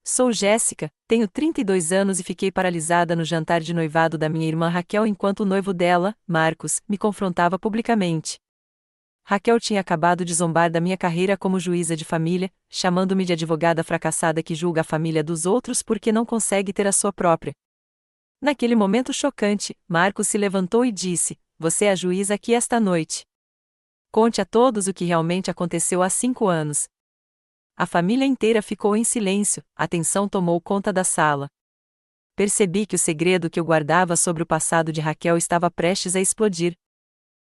Sou Jéssica, tenho 32 anos e fiquei paralisada no jantar de noivado da minha irmã Raquel enquanto o noivo dela, Marcos, me confrontava publicamente. Raquel tinha acabado de zombar da minha carreira como juíza de família, chamando-me de advogada fracassada que julga a família dos outros porque não consegue ter a sua própria. Naquele momento chocante, Marcos se levantou e disse: "Você é a juíza aqui esta noite. Conte a todos o que realmente aconteceu há 5 anos." A família inteira ficou em silêncio, a tensão tomou conta da sala. Percebi que o segredo que eu guardava sobre o passado de Raquel estava prestes a explodir.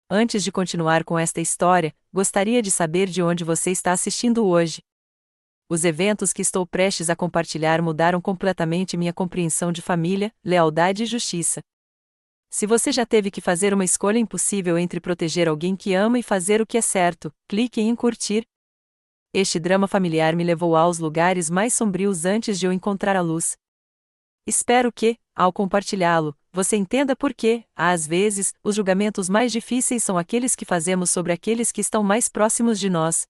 Antes de continuar com esta história, gostaria de saber de onde você está assistindo hoje. Os eventos que estou prestes a compartilhar mudaram completamente minha compreensão de família, lealdade e justiça. Se você já teve que fazer uma escolha impossível entre proteger alguém que ama e fazer o que é certo, clique em curtir. Este drama familiar me levou aos lugares mais sombrios antes de eu encontrar a luz. Espero que, ao compartilhá-lo, você entenda por que, às vezes, os julgamentos mais difíceis são aqueles que fazemos sobre aqueles que estão mais próximos de nós.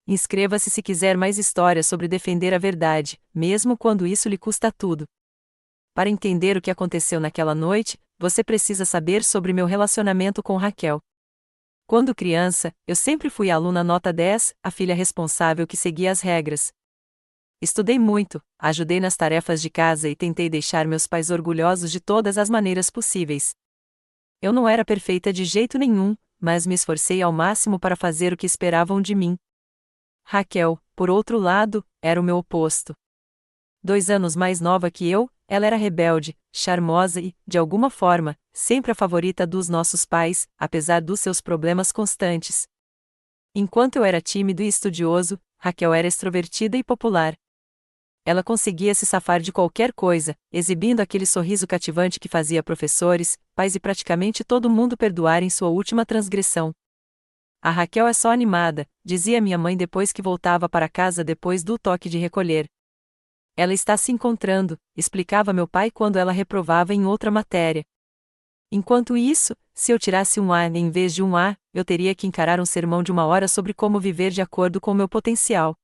Inscreva-se se quiser mais histórias sobre defender a verdade, mesmo quando isso lhe custa tudo. Para entender o que aconteceu naquela noite, você precisa saber sobre meu relacionamento com Raquel. Quando criança, eu sempre fui a aluna nota 10, a filha responsável que seguia as regras. Estudei muito, ajudei nas tarefas de casa e tentei deixar meus pais orgulhosos de todas as maneiras possíveis. Eu não era perfeita de jeito nenhum, mas me esforcei ao máximo para fazer o que esperavam de mim. Raquel, por outro lado, era o meu oposto. 2 anos mais nova que eu, ela era rebelde, charmosa e, de alguma forma, sempre a favorita dos nossos pais, apesar dos seus problemas constantes. Enquanto eu era tímido e estudioso, Raquel era extrovertida e popular. Ela conseguia se safar de qualquer coisa, exibindo aquele sorriso cativante que fazia professores, pais e praticamente todo mundo perdoarem sua última transgressão. "A Raquel é só animada", dizia minha mãe depois que voltava para casa depois do toque de recolher. "Ela está se encontrando", explicava meu pai quando ela reprovava em outra matéria. Enquanto isso, se eu tirasse um A em vez de um A, eu teria que encarar um sermão de 1 hora sobre como viver de acordo com meu potencial.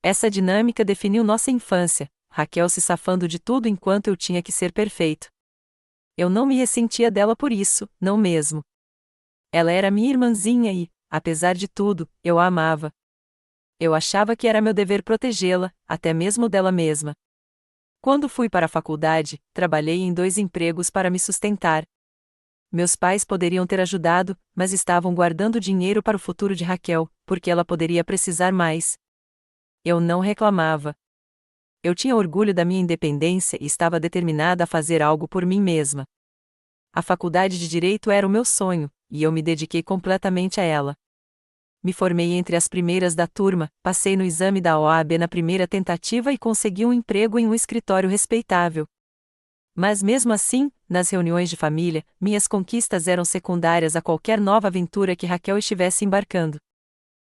Essa dinâmica definiu nossa infância, Raquel se safando de tudo enquanto eu tinha que ser perfeito. Eu não me ressentia dela por isso, não mesmo. Ela era minha irmãzinha e, apesar de tudo, eu a amava. Eu achava que era meu dever protegê-la, até mesmo dela mesma. Quando fui para a faculdade, trabalhei em 2 empregos para me sustentar. Meus pais poderiam ter ajudado, mas estavam guardando dinheiro para o futuro de Raquel, porque ela poderia precisar mais. Eu não reclamava. Eu tinha orgulho da minha independência e estava determinada a fazer algo por mim mesma. A faculdade de Direito era o meu sonho, e eu me dediquei completamente a ela. Me formei entre as primeiras da turma, passei no exame da OAB na primeira tentativa e consegui um emprego em um escritório respeitável. Mas mesmo assim, nas reuniões de família, minhas conquistas eram secundárias a qualquer nova aventura que Raquel estivesse embarcando.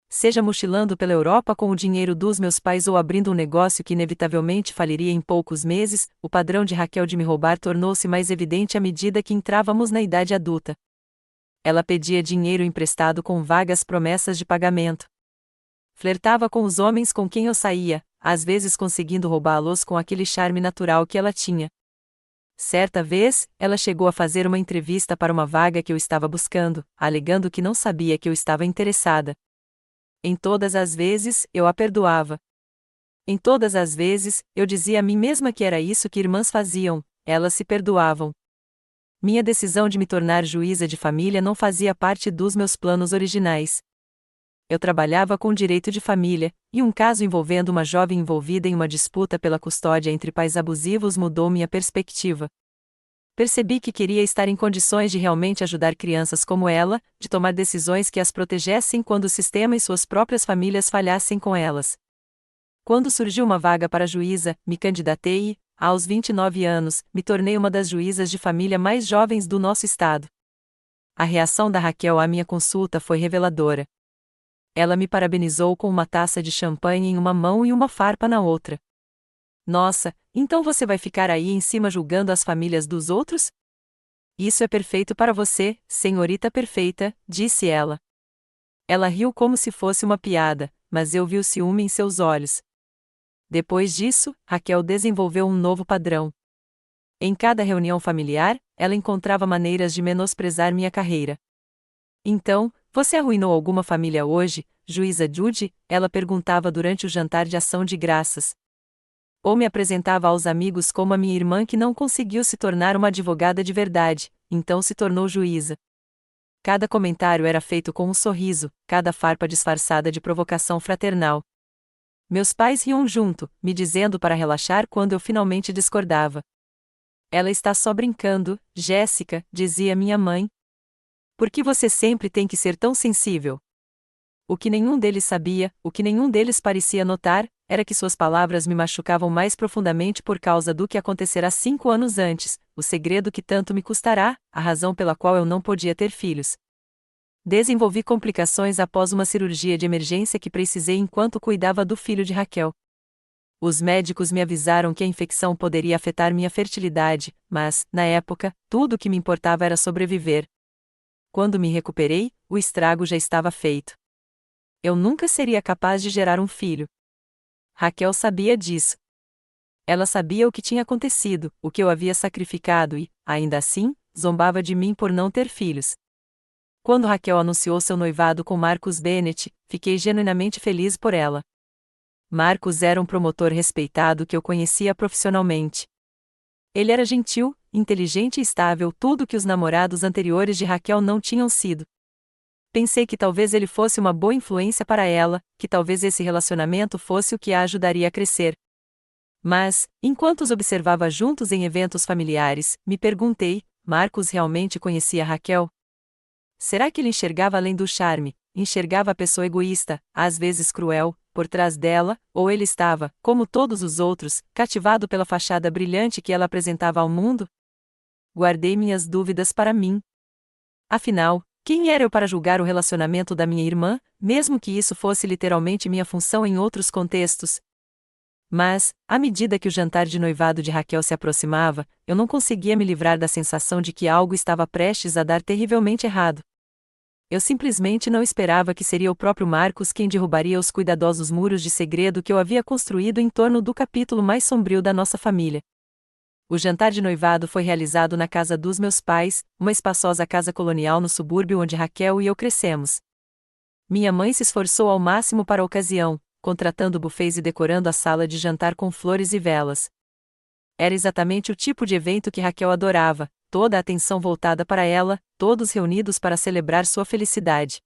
Seja mochilando pela Europa com o dinheiro dos meus pais ou abrindo um negócio que inevitavelmente faliria em poucos meses, o padrão de Raquel de me roubar tornou-se mais evidente à medida que entrávamos na idade adulta. Ela pedia dinheiro emprestado com vagas promessas de pagamento. Flertava com os homens com quem eu saía, às vezes conseguindo roubá-los com aquele charme natural que ela tinha. Certa vez, ela chegou a fazer uma entrevista para uma vaga que eu estava buscando, alegando que não sabia que eu estava interessada. Em todas as vezes, eu a perdoava. Em todas as vezes, eu dizia a mim mesma que era isso que irmãs faziam, elas se perdoavam. Minha decisão de me tornar juíza de família não fazia parte dos meus planos originais. Eu trabalhava com direito de família, e um caso envolvendo uma jovem envolvida em uma disputa pela custódia entre pais abusivos mudou minha perspectiva. Percebi que queria estar em condições de realmente ajudar crianças como ela, de tomar decisões que as protegessem quando o sistema e suas próprias famílias falhassem com elas. Quando surgiu uma vaga para juíza, me candidatei e, aos 29 anos, me tornei uma das juízas de família mais jovens do nosso estado. A reação da Raquel à minha consulta foi reveladora. Ela me parabenizou com uma taça de champanhe em uma mão e uma farpa na outra. "Nossa, então você vai ficar aí em cima julgando as famílias dos outros? Isso é perfeito para você, senhorita perfeita", disse ela. Ela riu como se fosse uma piada, mas eu vi o ciúme em seus olhos. Depois disso, Raquel desenvolveu um novo padrão. Em cada reunião familiar, ela encontrava maneiras de menosprezar minha carreira. Então, você arruinou alguma família hoje, juíza Judy? Ela perguntava durante o jantar de ação de graças. Ou me apresentava aos amigos como a minha irmã que não conseguiu se tornar uma advogada de verdade, então se tornou juíza. Cada comentário era feito com um sorriso, cada farpa disfarçada de provocação fraternal. Meus pais riam junto, me dizendo para relaxar quando eu finalmente discordava. Ela está só brincando, Jéssica, dizia minha mãe. Por que você sempre tem que ser tão sensível? O que nenhum deles sabia, o que nenhum deles parecia notar, era que suas palavras me machucavam mais profundamente por causa do que acontecerá 5 anos antes, o segredo que tanto me custará, a razão pela qual eu não podia ter filhos. Desenvolvi complicações após uma cirurgia de emergência que precisei enquanto cuidava do filho de Raquel. Os médicos me avisaram que a infecção poderia afetar minha fertilidade, mas, na época, tudo o que me importava era sobreviver. Quando me recuperei, o estrago já estava feito. Eu nunca seria capaz de gerar um filho. Raquel sabia disso. Ela sabia o que tinha acontecido, o que eu havia sacrificado e, ainda assim, zombava de mim por não ter filhos. Quando Raquel anunciou seu noivado com Marcus Bennett, fiquei genuinamente feliz por ela. Marcus era um promotor respeitado que eu conhecia profissionalmente. Ele era gentil, inteligente e estável, tudo que os namorados anteriores de Raquel não tinham sido. Pensei que talvez ele fosse uma boa influência para ela, que talvez esse relacionamento fosse o que a ajudaria a crescer. Mas, enquanto os observava juntos em eventos familiares, me perguntei: Marcus realmente conhecia Raquel? Será que ele enxergava além do charme, enxergava a pessoa egoísta, às vezes cruel, por trás dela, ou ele estava, como todos os outros, cativado pela fachada brilhante que ela apresentava ao mundo? Guardei minhas dúvidas para mim. Afinal, quem era eu para julgar o relacionamento da minha irmã, mesmo que isso fosse literalmente minha função em outros contextos? Mas, à medida que o jantar de noivado de Raquel se aproximava, eu não conseguia me livrar da sensação de que algo estava prestes a dar terrivelmente errado. Eu simplesmente não esperava que seria o próprio Marcus quem derrubaria os cuidadosos muros de segredo que eu havia construído em torno do capítulo mais sombrio da nossa família. O jantar de noivado foi realizado na casa dos meus pais, uma espaçosa casa colonial no subúrbio onde Raquel e eu crescemos. Minha mãe se esforçou ao máximo para a ocasião, contratando buffets e decorando a sala de jantar com flores e velas. Era exatamente o tipo de evento que Raquel adorava, toda a atenção voltada para ela, todos reunidos para celebrar sua felicidade.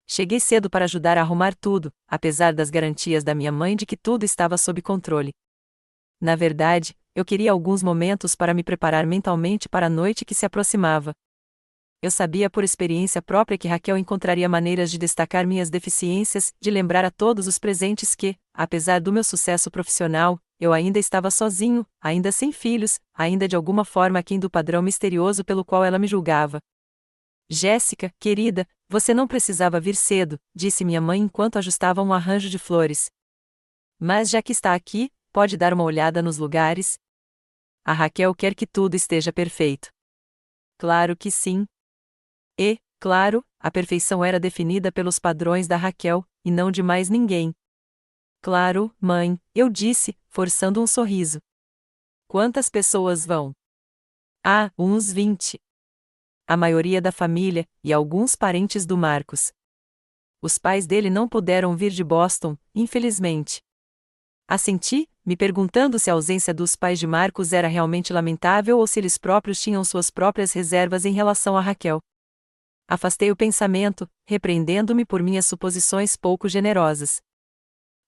Cheguei cedo para ajudar a arrumar tudo, apesar das garantias da minha mãe de que tudo estava sob controle. Na verdade, eu queria alguns momentos para me preparar mentalmente para a noite que se aproximava. Eu sabia por experiência própria que Raquel encontraria maneiras de destacar minhas deficiências, de lembrar a todos os presentes que, apesar do meu sucesso profissional, eu ainda estava sozinho, ainda sem filhos, ainda de alguma forma aquém do padrão misterioso pelo qual ela me julgava. Jéssica, querida, você não precisava vir cedo, disse minha mãe enquanto ajustava um arranjo de flores. Mas já que está aqui, pode dar uma olhada nos lugares? A Raquel quer que tudo esteja perfeito. Claro que sim. E, claro, a perfeição era definida pelos padrões da Raquel, e não de mais ninguém. Claro, mãe, eu disse, forçando um sorriso. Quantas pessoas vão? Ah, uns 20. A maioria da família, e alguns parentes do Marcus. Os pais dele não puderam vir de Boston, infelizmente. Assenti, me perguntando se a ausência dos pais de Marcus era realmente lamentável ou se eles próprios tinham suas próprias reservas em relação a Raquel. Afastei o pensamento, repreendendo-me por minhas suposições pouco generosas.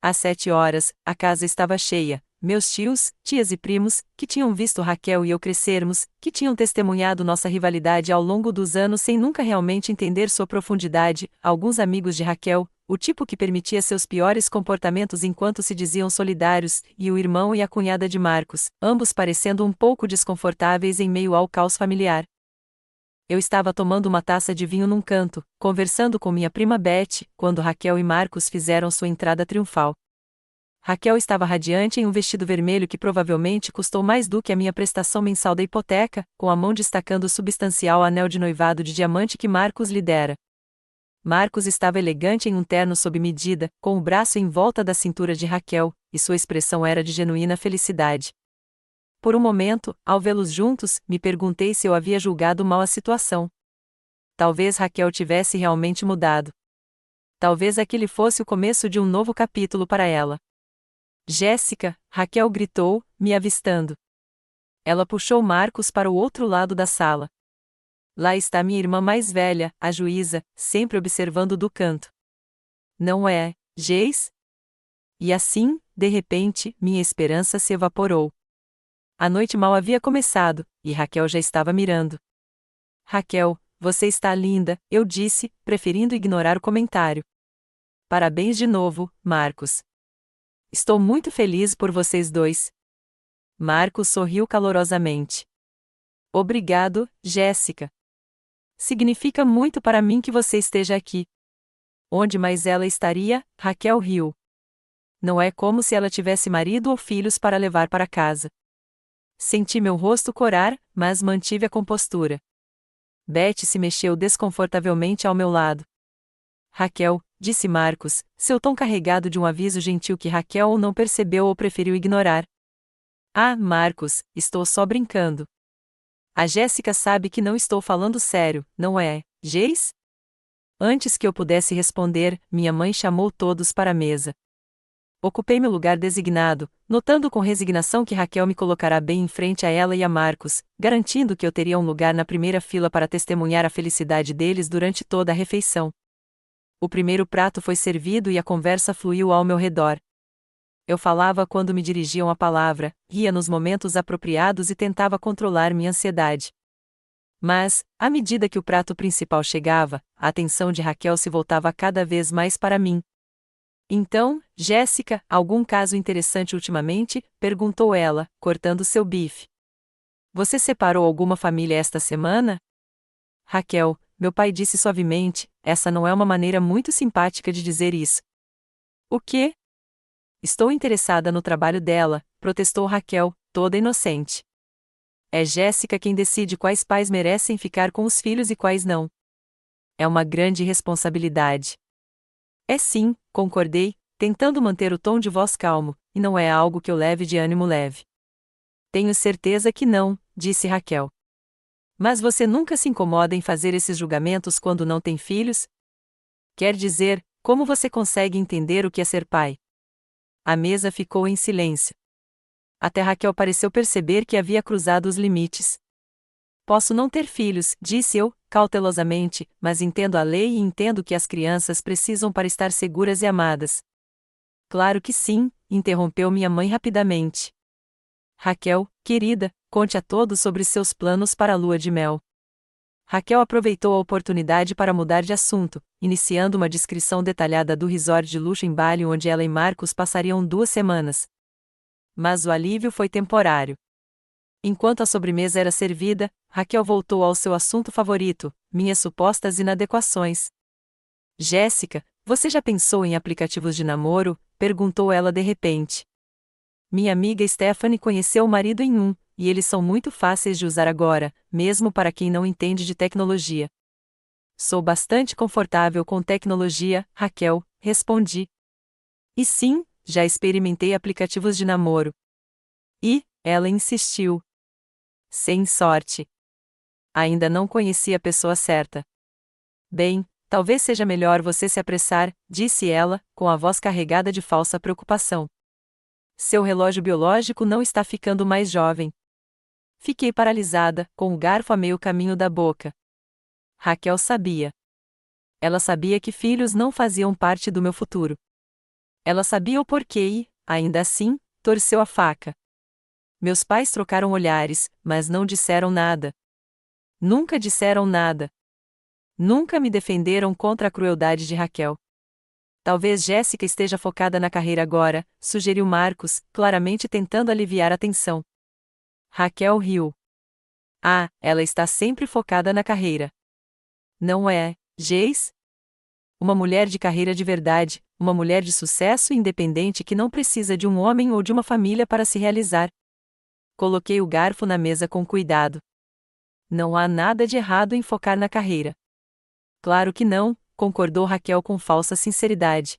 Às 7 horas, a casa estava cheia. Meus tios, tias e primos, que tinham visto Raquel e eu crescermos, que tinham testemunhado nossa rivalidade ao longo dos anos sem nunca realmente entender sua profundidade, alguns amigos de Raquel, o tipo que permitia seus piores comportamentos enquanto se diziam solidários, e o irmão e a cunhada de Marcus, ambos parecendo um pouco desconfortáveis em meio ao caos familiar. Eu estava tomando uma taça de vinho num canto, conversando com minha prima Beth, quando Raquel e Marcus fizeram sua entrada triunfal. Raquel estava radiante em um vestido vermelho que provavelmente custou mais do que a minha prestação mensal da hipoteca, com a mão destacando o substancial anel de noivado de diamante que Marcus lhe dera. Marcus estava elegante em um terno sob medida, com o braço em volta da cintura de Raquel, e sua expressão era de genuína felicidade. Por um momento, ao vê-los juntos, me perguntei se eu havia julgado mal a situação. Talvez Raquel tivesse realmente mudado. Talvez aquele fosse o começo de um novo capítulo para ela. Jéssica, Raquel gritou, me avistando. Ela puxou Marcos para o outro lado da sala. Lá está minha irmã mais velha, a juíza, sempre observando do canto. Não é, Geis? E assim, de repente, minha esperança se evaporou. A noite mal havia começado, e Raquel já estava mirando. Raquel, você está linda, eu disse, preferindo ignorar o comentário. Parabéns de novo, Marcos. Estou muito feliz por vocês dois. Marcos sorriu calorosamente. Obrigado, Jéssica. Significa muito para mim que você esteja aqui. Onde mais ela estaria? Raquel riu. Não é como se ela tivesse marido ou filhos para levar para casa. Senti meu rosto corar, mas mantive a compostura. Beth se mexeu desconfortavelmente ao meu lado. Raquel, disse Marcos, seu tom carregado de um aviso gentil que Raquel não percebeu ou preferiu ignorar. Ah, Marcos, estou só brincando. A Jéssica sabe que não estou falando sério, não é, Geis? Antes que eu pudesse responder, minha mãe chamou todos para a mesa. Ocupei meu lugar designado, notando com resignação que Raquel me colocará bem em frente a ela e a Marcos, garantindo que eu teria um lugar na primeira fila para testemunhar a felicidade deles durante toda a refeição. O primeiro prato foi servido e a conversa fluiu ao meu redor. Eu falava quando me dirigiam a palavra, ria nos momentos apropriados e tentava controlar minha ansiedade. Mas, à medida que o prato principal chegava, a atenção de Raquel se voltava cada vez mais para mim. Então, Jéssica, algum caso interessante ultimamente? Perguntou ela, cortando seu bife. Você separou alguma família esta semana? Raquel, meu pai disse suavemente, essa não é uma maneira muito simpática de dizer isso. O quê? Estou interessada no trabalho dela, protestou Raquel, toda inocente. É Jéssica quem decide quais pais merecem ficar com os filhos e quais não. É uma grande responsabilidade. É sim, concordei, tentando manter o tom de voz calmo, e não é algo que eu leve de ânimo leve. Tenho certeza que não, disse Raquel. Mas você nunca se incomoda em fazer esses julgamentos quando não tem filhos? Quer dizer, como você consegue entender o que é ser pai? A mesa ficou em silêncio. Até Raquel pareceu perceber que havia cruzado os limites. Posso não ter filhos, disse eu, cautelosamente, mas entendo a lei e entendo que as crianças precisam para estar seguras e amadas. Claro que sim, interrompeu minha mãe rapidamente. Raquel, querida, conte a todos sobre seus planos para a lua de mel. Raquel aproveitou a oportunidade para mudar de assunto, iniciando uma descrição detalhada do resort de luxo em Bali onde ela e Marcos passariam 2 semanas. Mas o alívio foi temporário. Enquanto a sobremesa era servida, Raquel voltou ao seu assunto favorito, minhas supostas inadequações. Jéssica, você já pensou em aplicativos de namoro? Perguntou ela de repente. Minha amiga Stephanie conheceu o marido em um, e eles são muito fáceis de usar agora, mesmo para quem não entende de tecnologia. Sou bastante confortável com tecnologia, Raquel, respondi. E sim, já experimentei aplicativos de namoro. E, ela insistiu. Sem sorte. Ainda não conheci a pessoa certa. Bem, talvez seja melhor você se apressar, disse ela, com a voz carregada de falsa preocupação. Seu relógio biológico não está ficando mais jovem. Fiquei paralisada, com o garfo a meio caminho da boca. Raquel sabia. Ela sabia que filhos não faziam parte do meu futuro. Ela sabia o porquê e, ainda assim, torceu a faca. Meus pais trocaram olhares, mas não disseram nada. Nunca disseram nada. Nunca me defenderam contra a crueldade de Raquel. Talvez Jéssica esteja focada na carreira agora, sugeriu Marcos, claramente tentando aliviar a tensão. Raquel riu. Ah, ela está sempre focada na carreira. Não é, Geis? Uma mulher de carreira de verdade, uma mulher de sucesso e independente que não precisa de um homem ou de uma família para se realizar. Coloquei o garfo na mesa com cuidado. Não há nada de errado em focar na carreira. Claro que não, concordou Raquel com falsa sinceridade.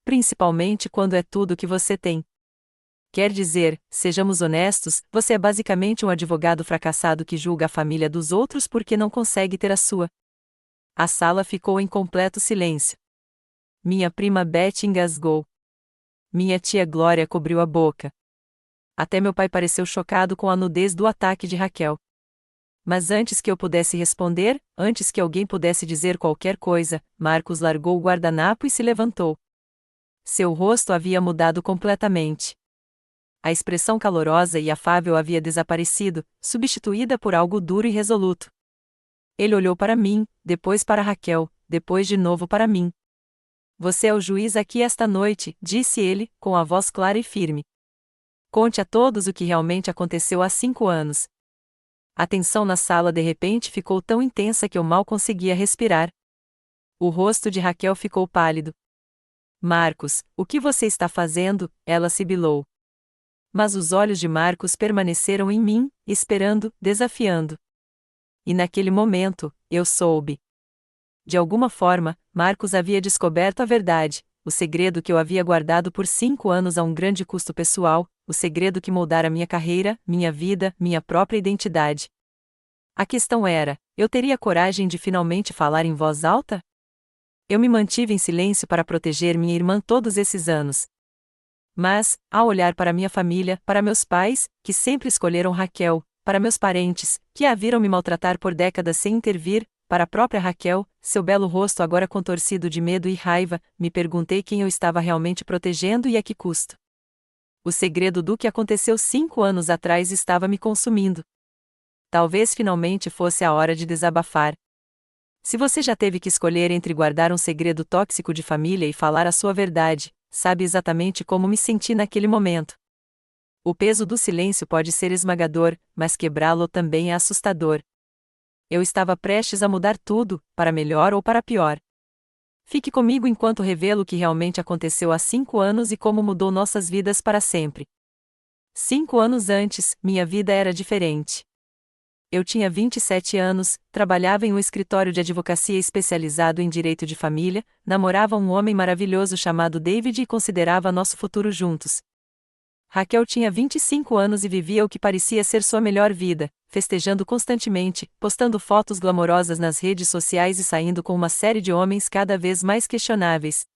principalmente quando é tudo que você tem. Quer dizer, sejamos honestos, você é basicamente um advogado fracassado que julga a família dos outros porque não consegue ter a sua. A sala ficou em completo silêncio. Minha prima Beth engasgou. Minha tia Glória cobriu a boca. Até meu pai pareceu chocado com a nudez do ataque de Raquel. Mas antes que eu pudesse responder, antes que alguém pudesse dizer qualquer coisa, Marcos largou o guardanapo e se levantou. Seu rosto havia mudado completamente. A expressão calorosa e afável havia desaparecido, substituída por algo duro e resoluto. Ele olhou para mim, depois para Raquel, depois de novo para mim. Você é o juiz aqui esta noite, disse ele, com a voz clara e firme. Conte a todos o que realmente aconteceu há 5 anos. A tensão na sala de repente ficou tão intensa que eu mal conseguia respirar. O rosto de Raquel ficou pálido. Marcos, o que você está fazendo? Ela sibilou. Mas os olhos de Marcos permaneceram em mim, esperando, desafiando. E naquele momento, eu soube. De alguma forma, Marcos havia descoberto a verdade, o segredo que eu havia guardado por 5 anos a um grande custo pessoal, o segredo que moldara minha carreira, minha vida, minha própria identidade. A questão era, eu teria coragem de finalmente falar em voz alta? Eu me mantive em silêncio para proteger minha irmã todos esses anos. Mas, ao olhar para minha família, para meus pais, que sempre escolheram Raquel, para meus parentes, que a viram me maltratar por décadas sem intervir, para a própria Raquel, seu belo rosto agora contorcido de medo e raiva, me perguntei quem eu estava realmente protegendo e a que custo. O segredo do que aconteceu 5 anos atrás estava me consumindo. Talvez finalmente fosse a hora de desabafar. Se você já teve que escolher entre guardar um segredo tóxico de família e falar a sua verdade, sabe exatamente como me senti naquele momento. O peso do silêncio pode ser esmagador, mas quebrá-lo também é assustador. Eu estava prestes a mudar tudo, para melhor ou para pior. Fique comigo enquanto revelo o que realmente aconteceu há 5 anos e como mudou nossas vidas para sempre. 5 anos antes, minha vida era diferente. Eu tinha 27 anos, trabalhava em um escritório de advocacia especializado em direito de família, namorava um homem maravilhoso chamado David e considerava nosso futuro juntos. Raquel tinha 25 anos e vivia o que parecia ser sua melhor vida, festejando constantemente, postando fotos glamorosas nas redes sociais e saindo com uma série de homens cada vez mais questionáveis.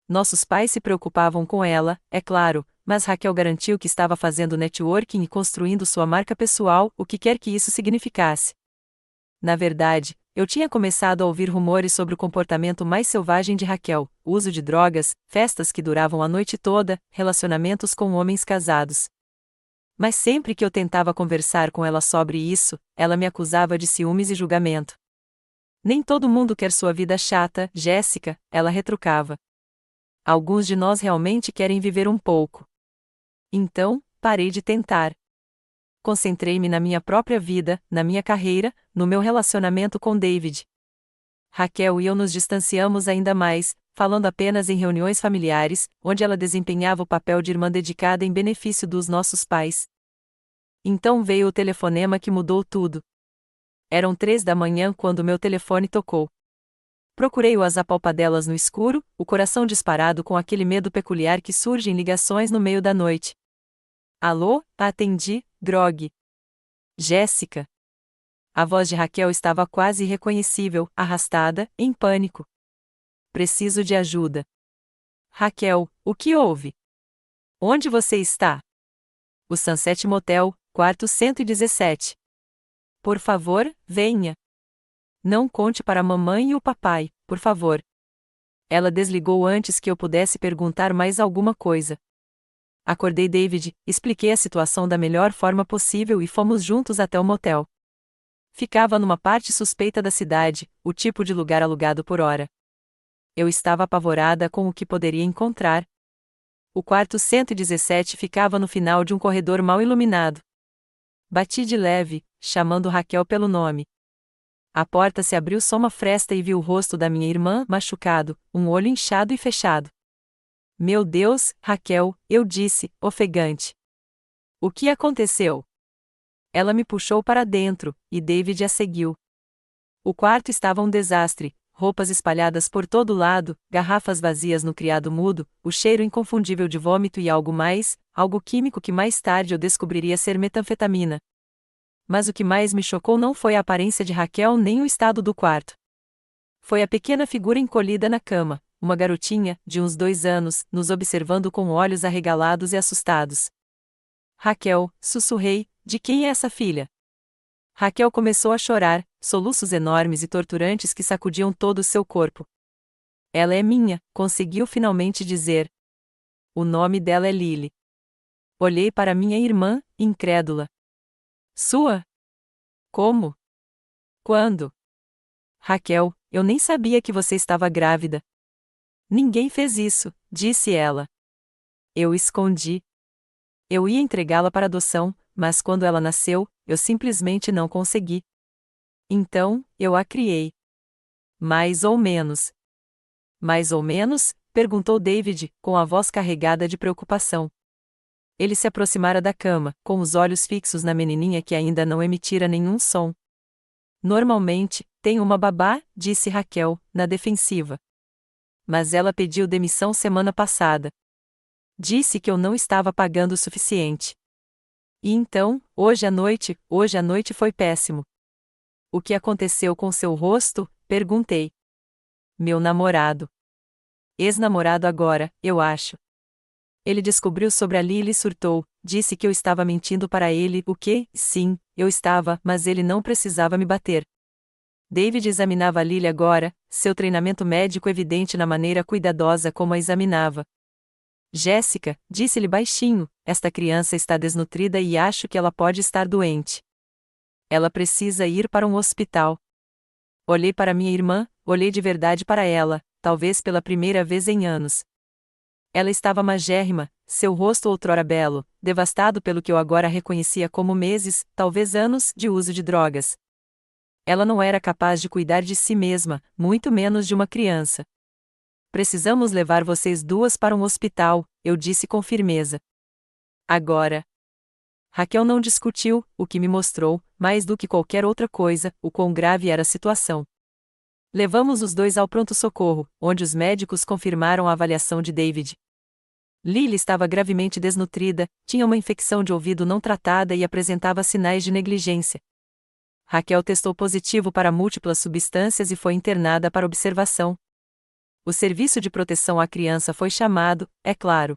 Nossos pais se preocupavam com ela, é claro, mas Raquel garantiu que estava fazendo networking e construindo sua marca pessoal, o que quer que isso significasse. Na verdade, eu tinha começado a ouvir rumores sobre o comportamento mais selvagem de Raquel, uso de drogas, festas que duravam a noite toda, relacionamentos com homens casados. Mas sempre que eu tentava conversar com ela sobre isso, ela me acusava de ciúmes e julgamento. Nem todo mundo quer sua vida chata, Jéssica, ela retrucava. Alguns de nós realmente querem viver um pouco. Então, parei de tentar. Concentrei-me na minha própria vida, na minha carreira, no meu relacionamento com David. Raquel e eu nos distanciamos ainda mais, falando apenas em reuniões familiares, onde ela desempenhava o papel de irmã dedicada em benefício dos nossos pais. Então veio o telefonema que mudou tudo. Eram 3 da manhã quando meu telefone tocou. Procurei-o às apalpadelas no escuro, o coração disparado com aquele medo peculiar que surge em ligações no meio da noite. Alô, atendi, Grog. Jéssica. A voz de Raquel estava quase irreconhecível, arrastada, em pânico. Preciso de ajuda. Raquel, o que houve? Onde você está? O Sunset Motel, quarto 117. Por favor, venha. Não conte para a mamãe e o papai, por favor. Ela desligou antes que eu pudesse perguntar mais alguma coisa. Acordei David, expliquei a situação da melhor forma possível e fomos juntos até o motel. Ficava numa parte suspeita da cidade, o tipo de lugar alugado por hora. Eu estava apavorada com o que poderia encontrar. O quarto 117 ficava no final de um corredor mal iluminado. Bati de leve, chamando Raquel pelo nome. A porta se abriu só uma fresta e vi o rosto da minha irmã, machucado, um olho inchado e fechado. Meu Deus, Raquel, eu disse, ofegante. O que aconteceu? Ela me puxou para dentro, e David a seguiu. O quarto estava um desastre, roupas espalhadas por todo lado, garrafas vazias no criado mudo, o cheiro inconfundível de vômito e algo mais, algo químico que mais tarde eu descobriria ser metanfetamina. Mas o que mais me chocou não foi a aparência de Raquel nem o estado do quarto. Foi a pequena figura encolhida na cama, uma garotinha, de uns 2 anos, nos observando com olhos arregalados e assustados. Raquel, sussurrei, de quem é essa filha? Raquel começou a chorar, soluços enormes e torturantes que sacudiam todo o seu corpo. Ela é minha, conseguiu finalmente dizer. O nome dela é Lily. Olhei para minha irmã, incrédula. Sua? Como? Quando? Raquel, eu nem sabia que você estava grávida. Ninguém fez isso, disse ela. Eu escondi. Eu ia entregá-la para adoção, mas quando ela nasceu, eu simplesmente não consegui. Então, eu a criei. Mais ou menos. Mais ou menos? Perguntou David, com a voz carregada de preocupação. Ele se aproximara da cama, com os olhos fixos na menininha que ainda não emitira nenhum som. Normalmente, tenho uma babá, disse Raquel, na defensiva. Mas ela pediu demissão semana passada. Disse que eu não estava pagando o suficiente. E então, hoje à noite foi péssimo. O que aconteceu com seu rosto? Perguntei. Meu namorado. Ex-namorado agora, eu acho. Ele descobriu sobre a Lily e surtou, disse que eu estava mentindo para ele, o quê? Sim, eu estava, mas ele não precisava me bater. David examinava a Lily agora, seu treinamento médico evidente na maneira cuidadosa como a examinava. Jéssica, disse-lhe baixinho, esta criança está desnutrida e acho que ela pode estar doente. Ela precisa ir para um hospital. Olhei para minha irmã, olhei de verdade para ela, talvez pela primeira vez em anos. Ela estava magérrima, seu rosto outrora belo, devastado pelo que eu agora reconhecia como meses, talvez anos, de uso de drogas. Ela não era capaz de cuidar de si mesma, muito menos de uma criança. Precisamos levar vocês duas para um hospital, eu disse com firmeza. Agora. Raquel não discutiu, o que me mostrou, mais do que qualquer outra coisa, o quão grave era a situação. Levamos os dois ao pronto-socorro, onde os médicos confirmaram a avaliação de David. Lily estava gravemente desnutrida, tinha uma infecção de ouvido não tratada e apresentava sinais de negligência. Raquel testou positivo para múltiplas substâncias e foi internada para observação. O serviço de proteção à criança foi chamado, é claro.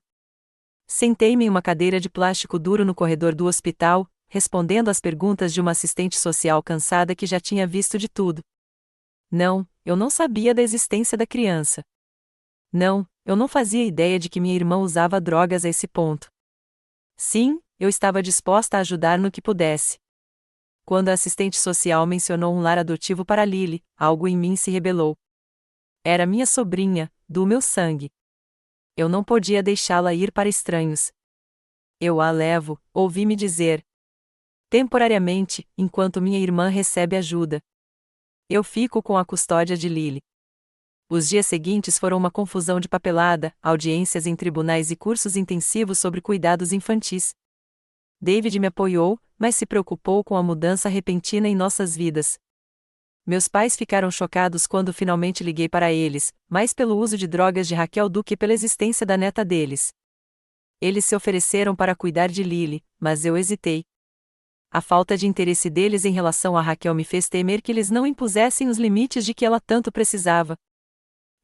Sentei-me em uma cadeira de plástico duro no corredor do hospital, respondendo às perguntas de uma assistente social cansada que já tinha visto de tudo. Não, eu não sabia da existência da criança. Não, eu não fazia ideia de que minha irmã usava drogas a esse ponto. Sim, eu estava disposta a ajudar no que pudesse. Quando a assistente social mencionou um lar adotivo para Lily, algo em mim se rebelou. Era minha sobrinha, do meu sangue. Eu não podia deixá-la ir para estranhos. Eu a levo, ouvi-me dizer. Temporariamente, enquanto minha irmã recebe ajuda. Eu fico com a custódia de Lily. Os dias seguintes foram uma confusão de papelada, audiências em tribunais e cursos intensivos sobre cuidados infantis. David me apoiou, mas se preocupou com a mudança repentina em nossas vidas. Meus pais ficaram chocados quando finalmente liguei para eles, mais pelo uso de drogas de Raquel do que pela existência da neta deles. Eles se ofereceram para cuidar de Lily, mas eu hesitei. A falta de interesse deles em relação a Raquel me fez temer que eles não impusessem os limites de que ela tanto precisava.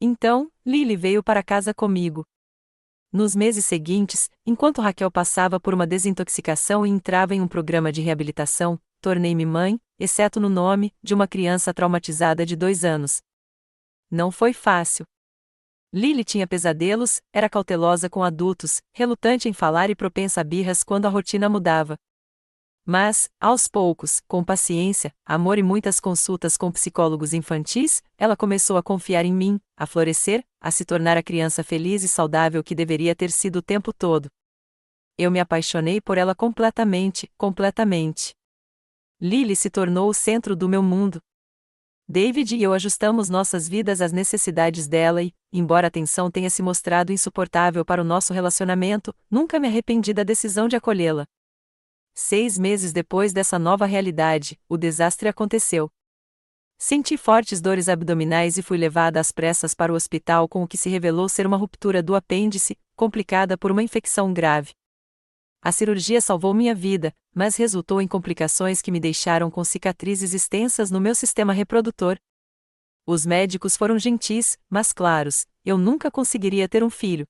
Então, Lily veio para casa comigo. Nos meses seguintes, enquanto Raquel passava por uma desintoxicação e entrava em um programa de reabilitação, tornei-me mãe, exceto no nome, de uma criança traumatizada de 2 anos. Não foi fácil. Lily tinha pesadelos, era cautelosa com adultos, relutante em falar e propensa a birras quando a rotina mudava. Mas, aos poucos, com paciência, amor e muitas consultas com psicólogos infantis, ela começou a confiar em mim, a florescer, a se tornar a criança feliz e saudável que deveria ter sido o tempo todo. Eu me apaixonei por ela completamente, completamente. Lily se tornou o centro do meu mundo. David e eu ajustamos nossas vidas às necessidades dela e, embora a tensão tenha se mostrado insuportável para o nosso relacionamento, nunca me arrependi da decisão de acolhê-la. 6 meses depois dessa nova realidade, o desastre aconteceu. Senti fortes dores abdominais e fui levada às pressas para o hospital com o que se revelou ser uma ruptura do apêndice, complicada por uma infecção grave. A cirurgia salvou minha vida, mas resultou em complicações que me deixaram com cicatrizes extensas no meu sistema reprodutor. Os médicos foram gentis, mas claros, eu nunca conseguiria ter um filho.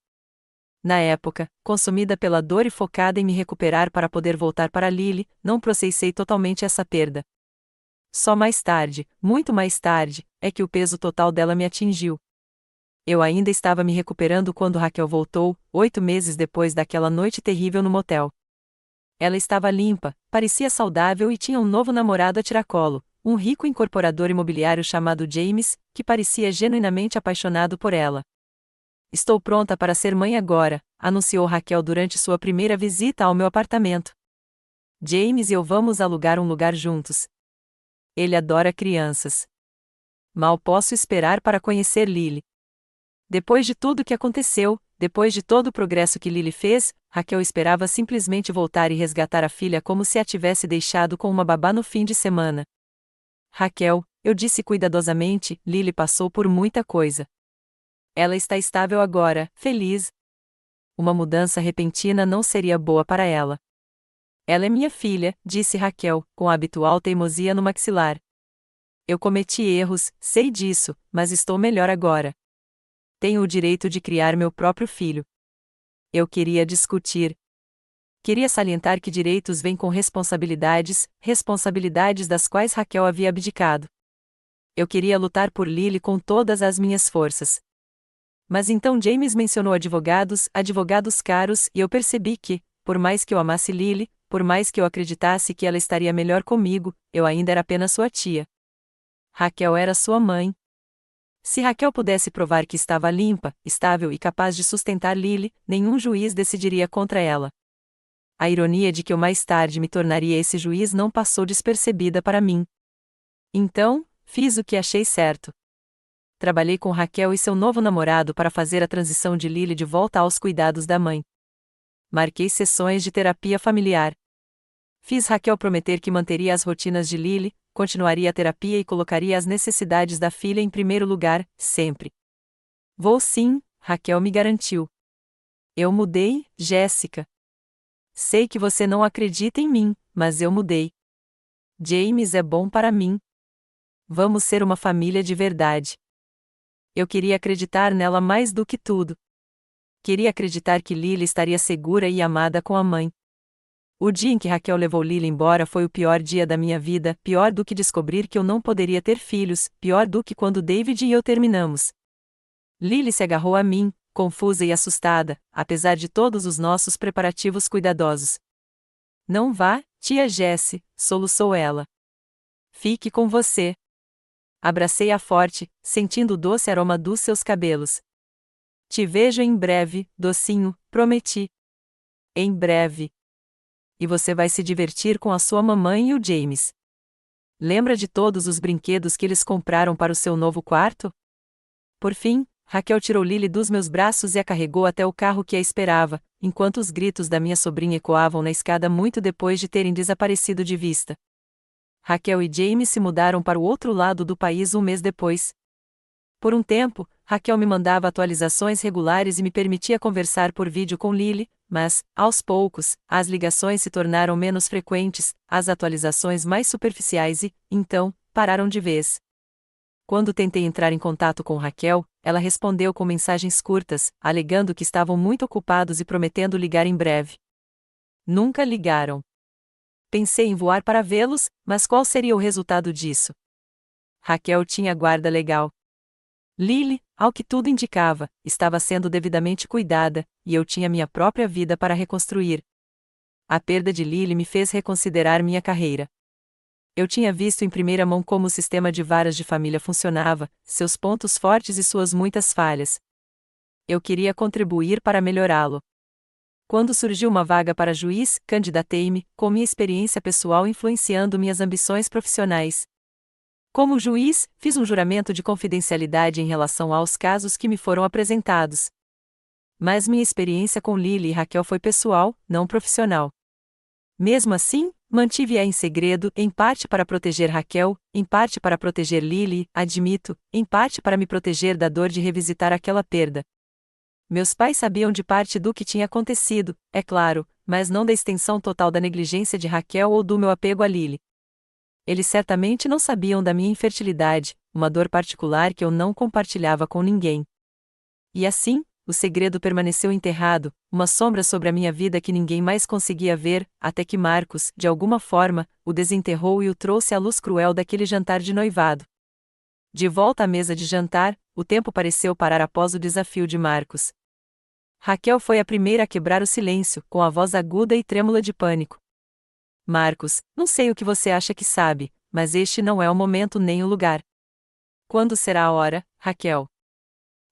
Na época, consumida pela dor e focada em me recuperar para poder voltar para Lily, não processei totalmente essa perda. Só mais tarde, muito mais tarde, é que o peso total dela me atingiu. Eu ainda estava me recuperando quando Raquel voltou, 8 meses depois daquela noite terrível no motel. Ela estava limpa, parecia saudável e tinha um novo namorado a tiracolo, um rico incorporador imobiliário chamado James, que parecia genuinamente apaixonado por ela. Estou pronta para ser mãe agora, anunciou Raquel durante sua primeira visita ao meu apartamento. James e eu vamos alugar um lugar juntos. Ele adora crianças. Mal posso esperar para conhecer Lily. Depois de tudo o que aconteceu, depois de todo o progresso que Lily fez, Raquel esperava simplesmente voltar e resgatar a filha como se a tivesse deixado com uma babá no fim de semana. Raquel, eu disse cuidadosamente, Lily passou por muita coisa. Ela está estável agora, feliz. Uma mudança repentina não seria boa para ela. Ela é minha filha, disse Raquel, com a habitual teimosia no maxilar. Eu cometi erros, sei disso, mas estou melhor agora. Tenho o direito de criar meu próprio filho. Eu queria discutir. Queria salientar que direitos vêm com responsabilidades, responsabilidades das quais Raquel havia abdicado. Eu queria lutar por Lily com todas as minhas forças. Mas então James mencionou advogados, advogados caros, e eu percebi que, por mais que eu amasse Lily, por mais que eu acreditasse que ela estaria melhor comigo, eu ainda era apenas sua tia. Raquel era sua mãe. Se Raquel pudesse provar que estava limpa, estável e capaz de sustentar Lily, nenhum juiz decidiria contra ela. A ironia de que eu mais tarde me tornaria esse juiz não passou despercebida para mim. Então, fiz o que achei certo. Trabalhei com Raquel e seu novo namorado para fazer a transição de Lily de volta aos cuidados da mãe. Marquei sessões de terapia familiar. Fiz Raquel prometer que manteria as rotinas de Lily, continuaria a terapia e colocaria as necessidades da filha em primeiro lugar, sempre. Vou sim, Raquel me garantiu. Eu mudei, Jéssica. Sei que você não acredita em mim, mas eu mudei. James é bom para mim. Vamos ser uma família de verdade. Eu queria acreditar nela mais do que tudo. Queria acreditar que Lily estaria segura e amada com a mãe. O dia em que Raquel levou Lily embora foi o pior dia da minha vida, pior do que descobrir que eu não poderia ter filhos, pior do que quando David e eu terminamos. Lily se agarrou a mim, confusa e assustada, apesar de todos os nossos preparativos cuidadosos. Não vá, tia Jessie, soluçou ela. Fique com você. Abracei-a forte, sentindo o doce aroma dos seus cabelos. Te vejo em breve, docinho, prometi. Em breve. E você vai se divertir com a sua mamãe e o James. Lembra de todos os brinquedos que eles compraram para o seu novo quarto? Por fim, Raquel tirou Lily dos meus braços e a carregou até o carro que a esperava, enquanto os gritos da minha sobrinha ecoavam na escada muito depois de terem desaparecido de vista. Raquel e James se mudaram para o outro lado do país um mês depois. Por um tempo, Raquel me mandava atualizações regulares e me permitia conversar por vídeo com Lily, mas, aos poucos, as ligações se tornaram menos frequentes, as atualizações mais superficiais e, então, pararam de vez. Quando tentei entrar em contato com Raquel, ela respondeu com mensagens curtas, alegando que estavam muito ocupados e prometendo ligar em breve. Nunca ligaram. Pensei em voar para vê-los, mas qual seria o resultado disso? Raquel tinha guarda legal. Lily, ao que tudo indicava, estava sendo devidamente cuidada, e eu tinha minha própria vida para reconstruir. A perda de Lily me fez reconsiderar minha carreira. Eu tinha visto em primeira mão como o sistema de varas de família funcionava, seus pontos fortes e suas muitas falhas. Eu queria contribuir para melhorá-lo. Quando surgiu uma vaga para juiz, candidatei-me, com minha experiência pessoal influenciando minhas ambições profissionais. Como juiz, fiz um juramento de confidencialidade em relação aos casos que me foram apresentados. Mas minha experiência com Lily e Raquel foi pessoal, não profissional. Mesmo assim, Mantive-a em segredo, em parte para proteger Raquel, em parte para proteger Lily, admito, em parte para me proteger da dor de revisitar aquela perda. Meus pais sabiam de parte do que tinha acontecido, é claro, mas não da extensão total da negligência de Raquel ou do meu apego a Lily. Eles certamente não sabiam da minha infertilidade, uma dor particular que eu não compartilhava com ninguém. E assim, o segredo permaneceu enterrado, uma sombra sobre a minha vida que ninguém mais conseguia ver, até que Marcos, de alguma forma, o desenterrou e o trouxe à luz cruel daquele jantar de noivado. De volta à mesa de jantar, o tempo pareceu parar após o desafio de Marcos. Raquel foi a primeira a quebrar o silêncio, com a voz aguda e trêmula de pânico. Marcos, não sei o que você acha que sabe, mas este não é o momento nem o lugar. Quando será a hora, Raquel?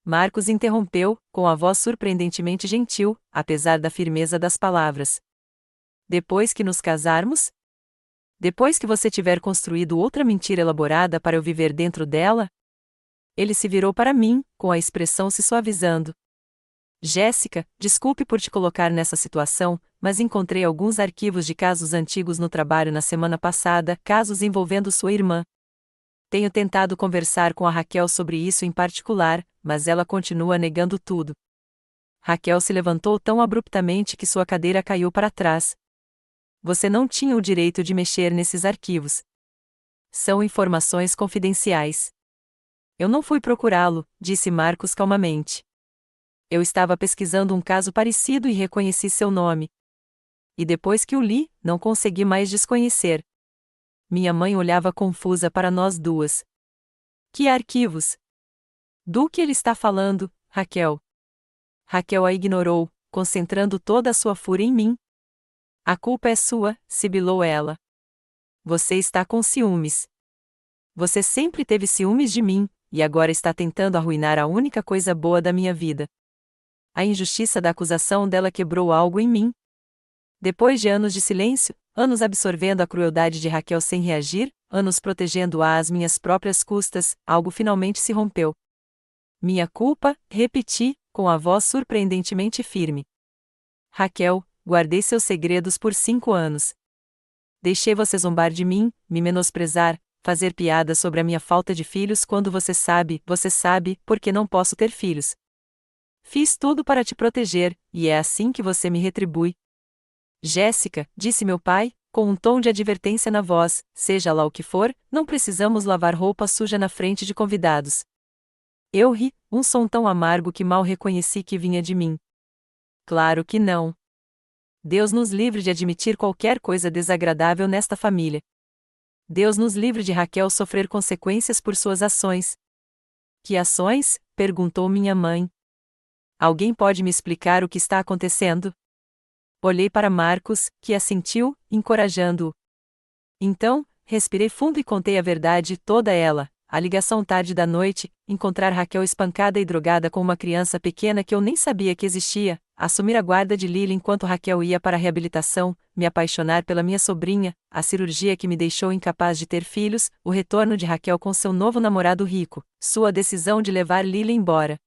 Marcos interrompeu, com a voz surpreendentemente gentil, apesar da firmeza das palavras. Depois que nos casarmos? Depois que você tiver construído outra mentira elaborada para eu viver dentro dela? Ele se virou para mim, com a expressão se suavizando. Jéssica, desculpe por te colocar nessa situação, mas encontrei alguns arquivos de casos antigos no trabalho na semana passada, casos envolvendo sua irmã. Tenho tentado conversar com a Raquel sobre isso em particular, mas ela continua negando tudo. Raquel se levantou tão abruptamente que sua cadeira caiu para trás. Você não tinha o direito de mexer nesses arquivos. São informações confidenciais. Eu não fui procurá-lo, disse Marcos calmamente. Eu estava pesquisando um caso parecido e reconheci seu nome. E depois que o li, não consegui mais desconhecer. Minha mãe olhava confusa para nós duas. Que arquivos? Do que ele está falando, Raquel? Raquel a ignorou, concentrando toda a sua fúria em mim. A culpa é sua, sibilou ela. Você está com ciúmes. Você sempre teve ciúmes de mim, e agora está tentando arruinar a única coisa boa da minha vida. A injustiça da acusação dela quebrou algo em mim. Depois de anos de silêncio, anos absorvendo a crueldade de Raquel sem reagir, anos protegendo-a às minhas próprias custas, algo finalmente se rompeu. Minha culpa, repeti, com a voz surpreendentemente firme. Raquel, guardei seus segredos por 5 anos. Deixei você zombar de mim, me menosprezar, fazer piadas sobre a minha falta de filhos quando você sabe, porque não posso ter filhos. Fiz tudo para te proteger, e é assim que você me retribui. Jéssica, disse meu pai, com um tom de advertência na voz, seja lá o que for, não precisamos lavar roupa suja na frente de convidados. Eu ri, um som tão amargo que mal reconheci que vinha de mim. Claro que não. Deus nos livre de admitir qualquer coisa desagradável nesta família. Deus nos livre de Raquel sofrer consequências por suas ações. Que ações? Perguntou minha mãe. Alguém pode me explicar o que está acontecendo? Olhei para Marcos, que assentiu, encorajando-o. Então, respirei fundo e contei a verdade toda ela, a ligação tarde da noite, encontrar Raquel espancada e drogada com uma criança pequena que eu nem sabia que existia, assumir a guarda de Lily enquanto Raquel ia para a reabilitação, me apaixonar pela minha sobrinha, a cirurgia que me deixou incapaz de ter filhos, o retorno de Raquel com seu novo namorado rico, sua decisão de levar Lily embora.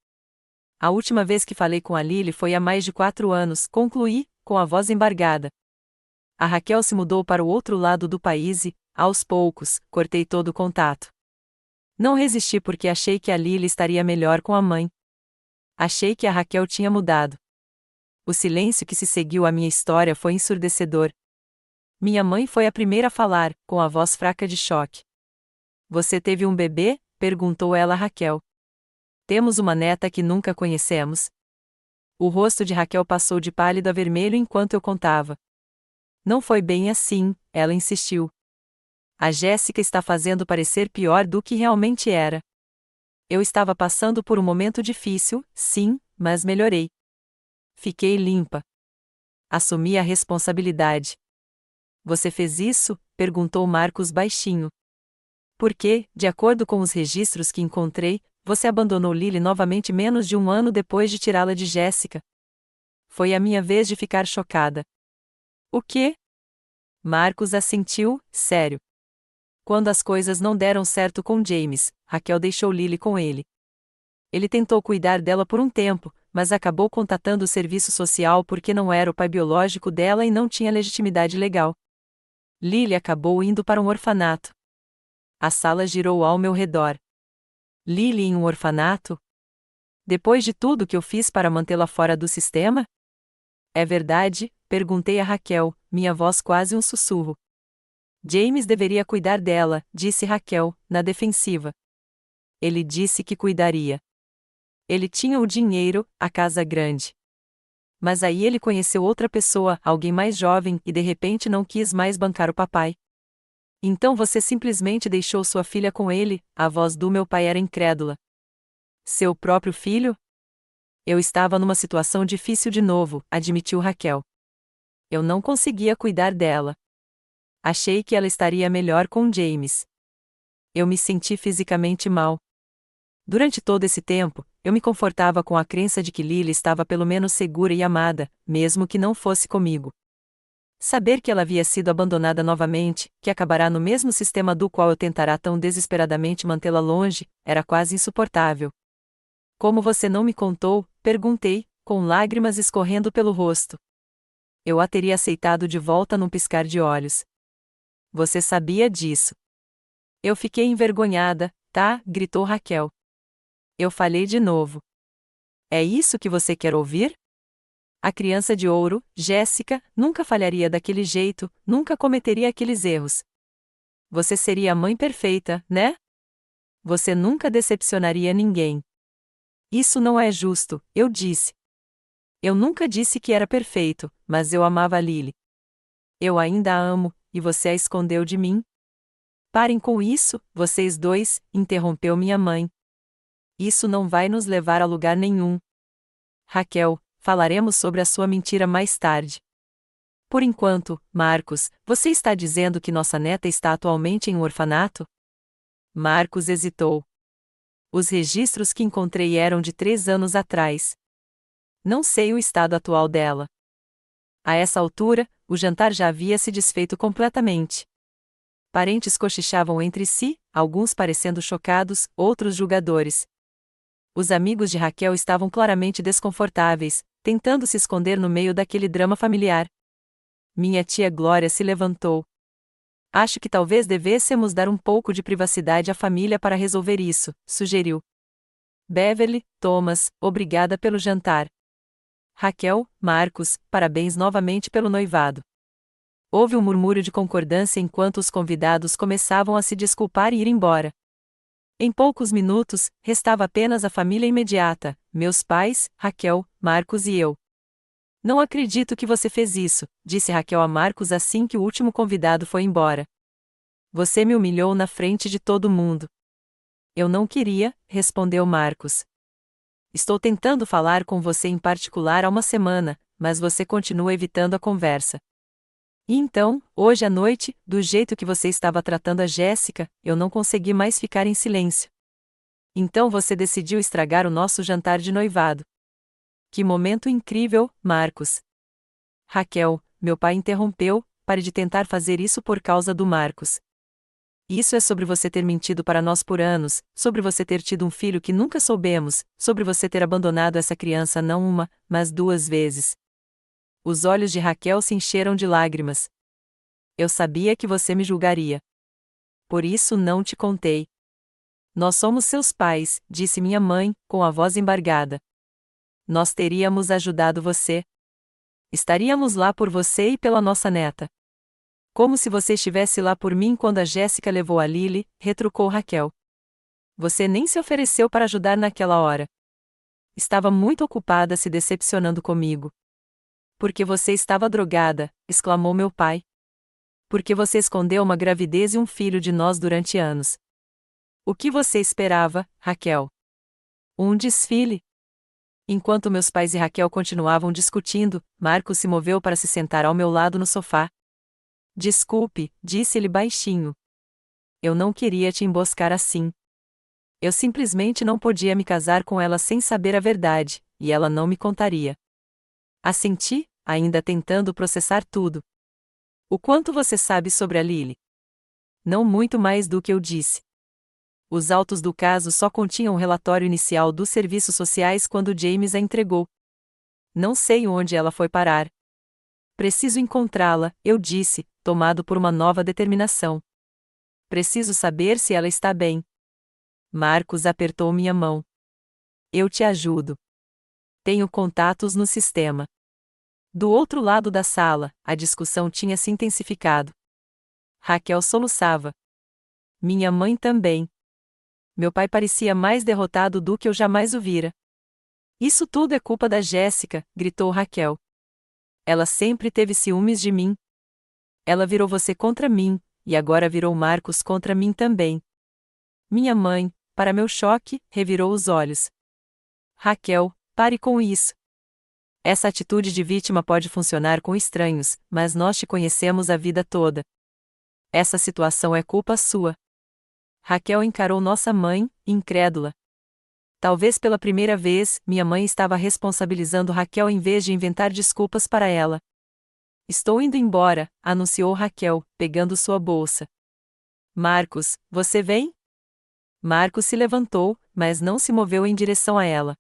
A última vez que falei com a Lily foi há mais de 4 anos, concluí, com a voz embargada. A Raquel se mudou para o outro lado do país e, aos poucos, cortei todo o contato. Não resisti porque achei que a Lily estaria melhor com a mãe. Achei que a Raquel tinha mudado. O silêncio que se seguiu à minha história foi ensurdecedor. Minha mãe foi a primeira a falar, com a voz fraca de choque. Você teve um bebê? Perguntou ela a Raquel. Temos uma neta que nunca conhecemos. O rosto de Raquel passou de pálido a vermelho enquanto eu contava. Não foi bem assim, ela insistiu. A Jéssica está fazendo parecer pior do que realmente era. Eu estava passando por um momento difícil, sim, mas melhorei. Fiquei limpa. Assumi a responsabilidade. Você fez isso? Perguntou Marcos baixinho. Porque, de acordo com os registros que encontrei, você abandonou Lily novamente menos de 1 ano depois de tirá-la de Jéssica. Foi a minha vez de ficar chocada. O quê? Marcos assentiu, sério. Quando as coisas não deram certo com James, Raquel deixou Lily com ele. Ele tentou cuidar dela por um tempo, mas acabou contatando o serviço social porque não era o pai biológico dela e não tinha legitimidade legal. Lily acabou indo para um orfanato. A sala girou ao meu redor. Lily em um orfanato? Depois de tudo que eu fiz para mantê-la fora do sistema? É verdade? Perguntei a Raquel, minha voz quase um sussurro. James deveria cuidar dela, disse Raquel, na defensiva. Ele disse que cuidaria. Ele tinha o dinheiro, a casa grande. Mas aí ele conheceu outra pessoa, alguém mais jovem, e de repente não quis mais bancar o papai. Então você simplesmente deixou sua filha com ele? A voz do meu pai era incrédula. Seu próprio filho? Eu estava numa situação difícil de novo, admitiu Raquel. Eu não conseguia cuidar dela. Achei que ela estaria melhor com James. Eu me senti fisicamente mal. Durante todo esse tempo, eu me confortava com a crença de que Lily estava pelo menos segura e amada, mesmo que não fosse comigo. Saber que ela havia sido abandonada novamente, que acabará no mesmo sistema do qual eu tentará tão desesperadamente mantê-la longe, era quase insuportável. Como você não me contou? Perguntei, com lágrimas escorrendo pelo rosto. Eu a teria aceitado de volta num piscar de olhos. Você sabia disso. Eu fiquei envergonhada, tá? Gritou Raquel. Eu falhei de novo. É isso que você quer ouvir? A criança de ouro, Jéssica, nunca falharia daquele jeito, nunca cometeria aqueles erros. Você seria a mãe perfeita, né? Você nunca decepcionaria ninguém. Isso não é justo, eu disse. Eu nunca disse que era perfeito, mas eu amava a Lily. Eu ainda a amo, e você a escondeu de mim? Parem com isso, vocês dois, interrompeu minha mãe. Isso não vai nos levar a lugar nenhum. Raquel, falaremos sobre a sua mentira mais tarde. Por enquanto, Marcos, você está dizendo que nossa neta está atualmente em um orfanato? Marcos hesitou. Os registros que encontrei eram de 3 anos atrás. Não sei o estado atual dela. A essa altura, o jantar já havia se desfeito completamente. Parentes cochichavam entre si, alguns parecendo chocados, outros julgadores. Os amigos de Raquel estavam claramente desconfortáveis, tentando se esconder no meio daquele drama familiar. Minha tia Glória se levantou. Acho que talvez devêssemos dar um pouco de privacidade à família para resolver isso, sugeriu. Beverly, Thomas, obrigada pelo jantar. Raquel, Marcos, parabéns novamente pelo noivado. Houve um murmúrio de concordância enquanto os convidados começavam a se desculpar e ir embora. Em poucos minutos, restava apenas a família imediata, meus pais, Raquel, Marcos e eu. Não acredito que você fez isso, disse Raquel a Marcos assim que o último convidado foi embora. Você me humilhou na frente de todo mundo. Eu não queria, respondeu Marcos. Estou tentando falar com você em particular há uma semana, mas você continua evitando a conversa. E então, hoje à noite, do jeito que você estava tratando a Jéssica, eu não consegui mais ficar em silêncio. Então você decidiu estragar o nosso jantar de noivado. Que momento incrível, Marcos. Raquel, meu pai interrompeu, pare de tentar fazer isso por causa do Marcos. Isso é sobre você ter mentido para nós por anos, sobre você ter tido um filho que nunca soubemos, sobre você ter abandonado essa criança não uma, mas 2 vezes. Os olhos de Raquel se encheram de lágrimas. Eu sabia que você me julgaria. Por isso não te contei. Nós somos seus pais, disse minha mãe, com a voz embargada. Nós teríamos ajudado você. Estaríamos lá por você e pela nossa neta. Como se você estivesse lá por mim quando a Jéssica levou a Lily, retrucou Raquel. Você nem se ofereceu para ajudar naquela hora. Estava muito ocupada se decepcionando comigo. Porque você estava drogada, exclamou meu pai. Porque você escondeu uma gravidez e um filho de nós durante anos. O que você esperava, Raquel? Um desfile? Enquanto meus pais e Raquel continuavam discutindo, Marcos se moveu para se sentar ao meu lado no sofá. Desculpe, disse ele baixinho. Eu não queria te emboscar assim. Eu simplesmente não podia me casar com ela sem saber a verdade, e ela não me contaria. Assenti, ainda tentando processar tudo. O quanto você sabe sobre a Lily? Não muito mais do que eu disse. Os autos do caso só continham o relatório inicial dos serviços sociais quando James a entregou. Não sei onde ela foi parar. Preciso encontrá-la, eu disse, tomado por uma nova determinação. Preciso saber se ela está bem. Marcos apertou minha mão. Eu te ajudo. Tenho contatos no sistema. Do outro lado da sala, a discussão tinha se intensificado. Raquel soluçava. Minha mãe também. Meu pai parecia mais derrotado do que eu jamais o vira. Isso tudo é culpa da Jéssica, gritou Raquel. Ela sempre teve ciúmes de mim. Ela virou você contra mim, e agora virou Marcos contra mim também. Minha mãe, para meu choque, revirou os olhos. Raquel, pare com isso. Essa atitude de vítima pode funcionar com estranhos, mas nós te conhecemos a vida toda. Essa situação é culpa sua. Raquel encarou nossa mãe, incrédula. Talvez pela primeira vez, minha mãe estava responsabilizando Raquel em vez de inventar desculpas para ela. Estou indo embora, anunciou Raquel, pegando sua bolsa. Marcos, você vem? Marcos se levantou, mas não se moveu em direção a ela.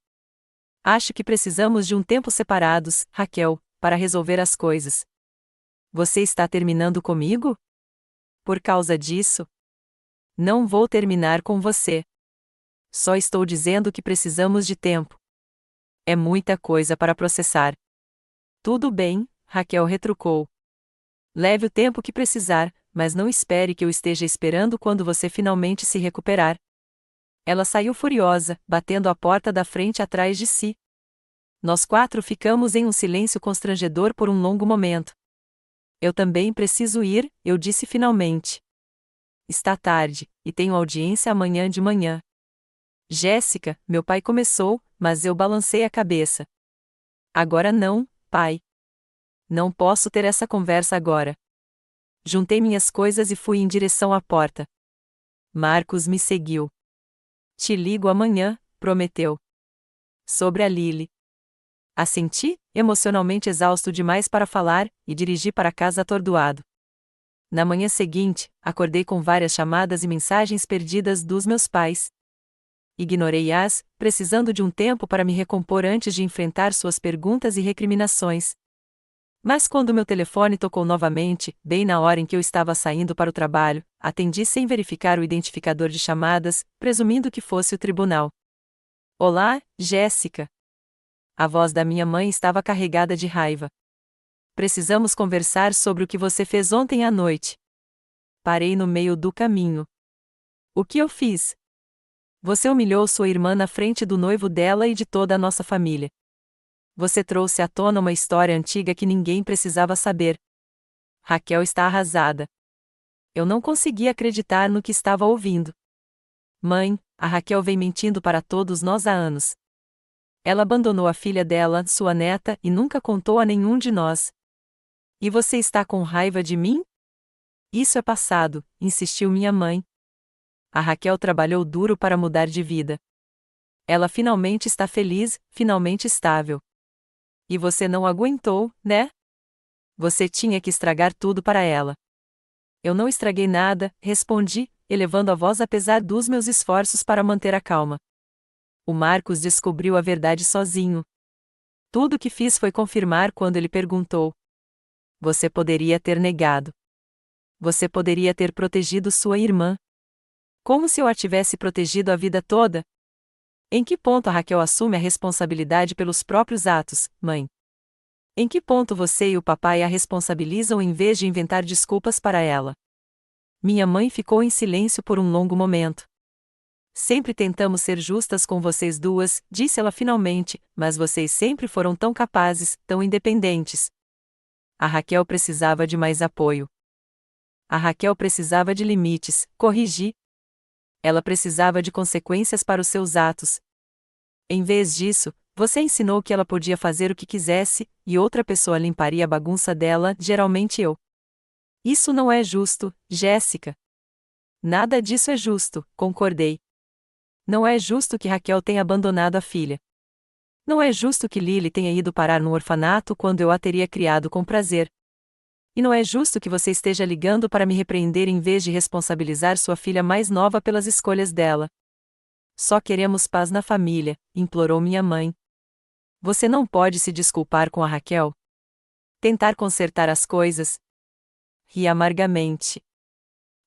Acho que precisamos de um tempo separados, Raquel, para resolver as coisas. Você está terminando comigo? Por causa disso? Não vou terminar com você. Só estou dizendo que precisamos de tempo. É muita coisa para processar. Tudo bem, Raquel retrucou. Leve o tempo que precisar, mas não espere que eu esteja esperando quando você finalmente se recuperar. Ela saiu furiosa, batendo a porta da frente atrás de si. Nós quatro ficamos em um silêncio constrangedor por um longo momento. Eu também preciso ir, eu disse finalmente. Está tarde, e tenho audiência amanhã de manhã. Jéssica, meu pai começou, mas eu balancei a cabeça. Agora não, pai. Não posso ter essa conversa agora. Juntei minhas coisas e fui em direção à porta. Marcos me seguiu. Te ligo amanhã, prometeu. Sobre a Lily. Assenti, emocionalmente exausto demais para falar, e dirigi para casa atordoado. Na manhã seguinte, acordei com várias chamadas e mensagens perdidas dos meus pais. Ignorei-as, precisando de um tempo para me recompor antes de enfrentar suas perguntas e recriminações. Mas quando meu telefone tocou novamente, bem na hora em que eu estava saindo para o trabalho, atendi sem verificar o identificador de chamadas, presumindo que fosse o tribunal. Olá, Jéssica. A voz da minha mãe estava carregada de raiva. Precisamos conversar sobre o que você fez ontem à noite. Parei no meio do caminho. O que eu fiz? Você humilhou sua irmã na frente do noivo dela e de toda a nossa família. Você trouxe à tona uma história antiga que ninguém precisava saber. Raquel está arrasada. Eu não conseguia acreditar no que estava ouvindo. Mãe, a Raquel vem mentindo para todos nós há anos. Ela abandonou a filha dela, sua neta, e nunca contou a nenhum de nós. E você está com raiva de mim? Isso é passado, insistiu minha mãe. A Raquel trabalhou duro para mudar de vida. Ela finalmente está feliz, finalmente estável. E você não aguentou, né? Você tinha que estragar tudo para ela. Eu não estraguei nada, respondi, elevando a voz apesar dos meus esforços para manter a calma. O Marcos descobriu a verdade sozinho. Tudo o que fiz foi confirmar quando ele perguntou. Você poderia ter negado. Você poderia ter protegido sua irmã. Como se eu a tivesse protegido a vida toda? Em que ponto a Raquel assume a responsabilidade pelos próprios atos, mãe? Em que ponto você e o papai a responsabilizam em vez de inventar desculpas para ela? Minha mãe ficou em silêncio por um longo momento. Sempre tentamos ser justas com vocês duas, disse ela finalmente, mas vocês sempre foram tão capazes, tão independentes. A Raquel precisava de mais apoio. A Raquel precisava de limites, corrigi. Ela precisava de consequências para os seus atos. Em vez disso, você ensinou que ela podia fazer o que quisesse, e outra pessoa limparia a bagunça dela, geralmente eu. Isso não é justo, Jéssica. Nada disso é justo, concordei. Não é justo que Raquel tenha abandonado a filha. Não é justo que Lily tenha ido parar no orfanato quando eu a teria criado com prazer. E não é justo que você esteja ligando para me repreender em vez de responsabilizar sua filha mais nova pelas escolhas dela. Só queremos paz na família, implorou minha mãe. Você não pode se desculpar com a Raquel? Tentar consertar as coisas? Ri amargamente.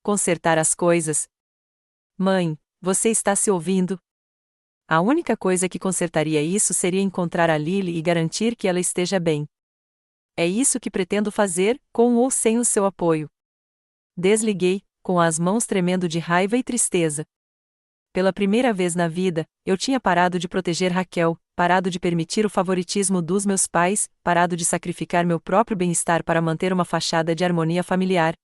Consertar as coisas? Mãe, você está se ouvindo? A única coisa que consertaria isso seria encontrar a Lily e garantir que ela esteja bem. É isso que pretendo fazer, com ou sem o seu apoio. Desliguei, com as mãos tremendo de raiva e tristeza. Pela primeira vez na vida, eu tinha parado de proteger Raquel, parado de permitir o favoritismo dos meus pais, parado de sacrificar meu próprio bem-estar para manter uma fachada de harmonia familiar.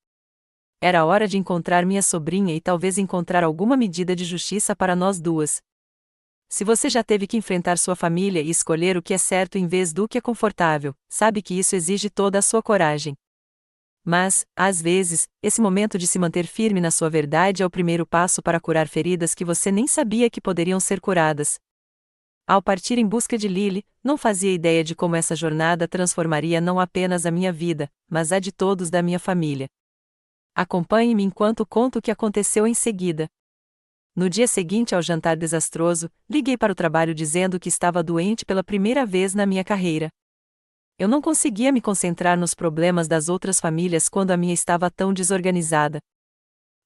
Era hora de encontrar minha sobrinha e talvez encontrar alguma medida de justiça para nós duas. Se você já teve que enfrentar sua família e escolher o que é certo em vez do que é confortável, sabe que isso exige toda a sua coragem. Mas, às vezes, esse momento de se manter firme na sua verdade é o primeiro passo para curar feridas que você nem sabia que poderiam ser curadas. Ao partir em busca de Lily, não fazia ideia de como essa jornada transformaria não apenas a minha vida, mas a de todos da minha família. Acompanhe-me enquanto conto o que aconteceu em seguida. No dia seguinte ao jantar desastroso, liguei para o trabalho dizendo que estava doente pela primeira vez na minha carreira. Eu não conseguia me concentrar nos problemas das outras famílias quando a minha estava tão desorganizada.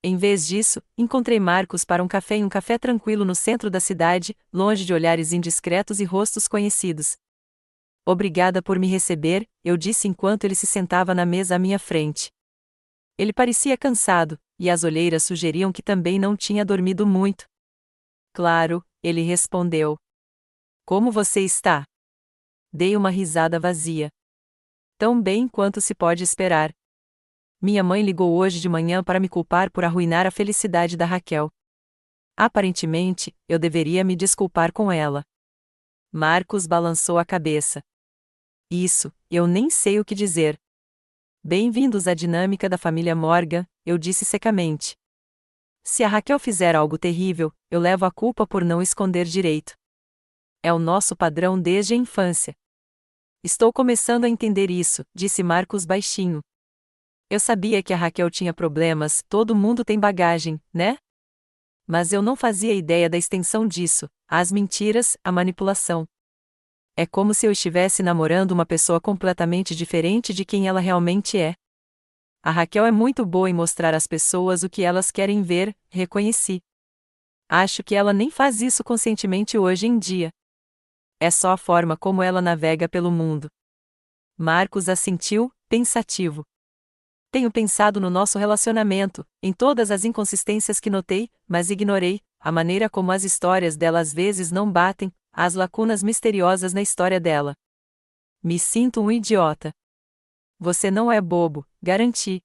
Em vez disso, encontrei Marcos para um café em um café tranquilo no centro da cidade, longe de olhares indiscretos e rostos conhecidos. Obrigada por me receber, eu disse enquanto ele se sentava na mesa à minha frente. Ele parecia cansado, e as olheiras sugeriam que também não tinha dormido muito. Claro, ele respondeu. Como você está? Dei uma risada vazia. Tão bem quanto se pode esperar. Minha mãe ligou hoje de manhã para me culpar por arruinar a felicidade da Raquel. Aparentemente, eu deveria me desculpar com ela. Marcos balançou a cabeça. Isso, eu nem sei o que dizer. Bem-vindos à dinâmica da família Morgan, eu disse secamente. Se a Raquel fizer algo terrível, eu levo a culpa por não esconder direito. É o nosso padrão desde a infância. Estou começando a entender isso, disse Marcos baixinho. Eu sabia que a Raquel tinha problemas, todo mundo tem bagagem, né? Mas eu não fazia ideia da extensão disso, as mentiras, a manipulação. É como se eu estivesse namorando uma pessoa completamente diferente de quem ela realmente é. A Raquel é muito boa em mostrar às pessoas o que elas querem ver, reconheci. Acho que ela nem faz isso conscientemente hoje em dia. É só a forma como ela navega pelo mundo. Marcos assentiu, pensativo. Tenho pensado no nosso relacionamento, em todas as inconsistências que notei, mas ignorei, a maneira como as histórias dela às vezes não batem, as lacunas misteriosas na história dela. Me sinto um idiota. Você não é bobo, garanti.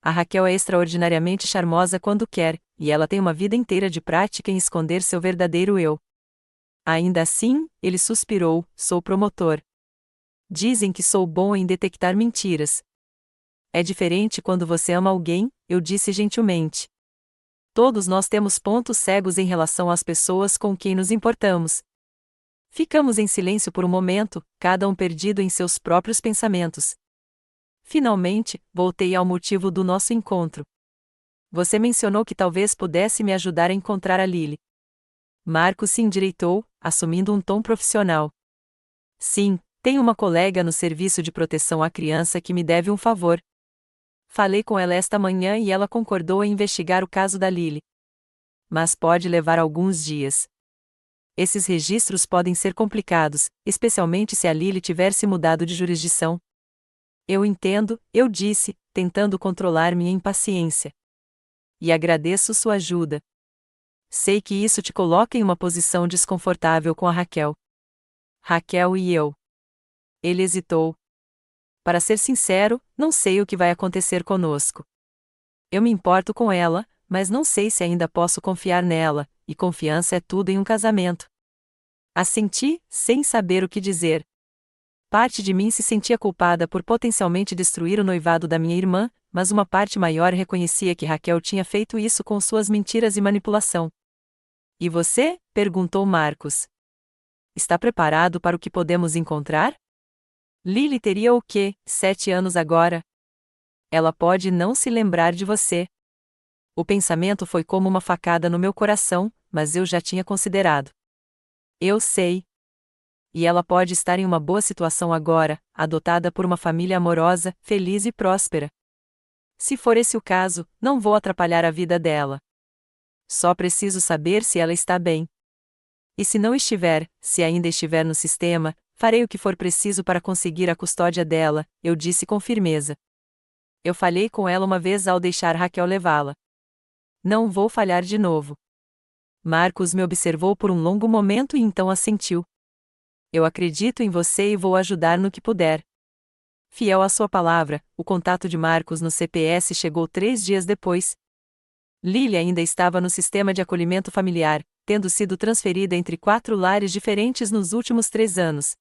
A Raquel é extraordinariamente charmosa quando quer, e ela tem uma vida inteira de prática em esconder seu verdadeiro eu. Ainda assim, ele suspirou, sou promotor. Dizem que sou bom em detectar mentiras. É diferente quando você ama alguém, eu disse gentilmente. Todos nós temos pontos cegos em relação às pessoas com quem nos importamos. Ficamos em silêncio por um momento, cada um perdido em seus próprios pensamentos. Finalmente, voltei ao motivo do nosso encontro. Você mencionou que talvez pudesse me ajudar a encontrar a Lily. Marcos se endireitou, assumindo um tom profissional. Sim, tenho uma colega no serviço de proteção à criança que me deve um favor. Falei com ela esta manhã e ela concordou em investigar o caso da Lily. Mas pode levar alguns dias. Esses registros podem ser complicados, especialmente se a Lily tiver se mudado de jurisdição. Eu entendo, eu disse, tentando controlar minha impaciência. E agradeço sua ajuda. Sei que isso te coloca em uma posição desconfortável com a Raquel. Raquel e eu. Ele hesitou. Para ser sincero, não sei o que vai acontecer conosco. Eu me importo com ela, mas não sei se ainda posso confiar nela, e confiança é tudo em um casamento. Assenti, sem saber o que dizer. Parte de mim se sentia culpada por potencialmente destruir o noivado da minha irmã, mas uma parte maior reconhecia que Raquel tinha feito isso com suas mentiras e manipulação. E você? Perguntou Marcos. Está preparado para o que podemos encontrar? Lily teria o quê, 7 anos agora? Ela pode não se lembrar de você. O pensamento foi como uma facada no meu coração, mas eu já tinha considerado. Eu sei. E ela pode estar em uma boa situação agora, adotada por uma família amorosa, feliz e próspera. Se for esse o caso, não vou atrapalhar a vida dela. Só preciso saber se ela está bem. E se não estiver, se ainda estiver no sistema, farei o que for preciso para conseguir a custódia dela, eu disse com firmeza. Eu falhei com ela uma vez ao deixar Raquel levá-la. Não vou falhar de novo. Marcos me observou por um longo momento e então assentiu. Eu acredito em você e vou ajudar no que puder. Fiel à sua palavra, o contato de Marcos no CPS chegou 3 dias depois. Lily ainda estava no sistema de acolhimento familiar, tendo sido transferida entre 4 lares diferentes nos últimos 3 anos.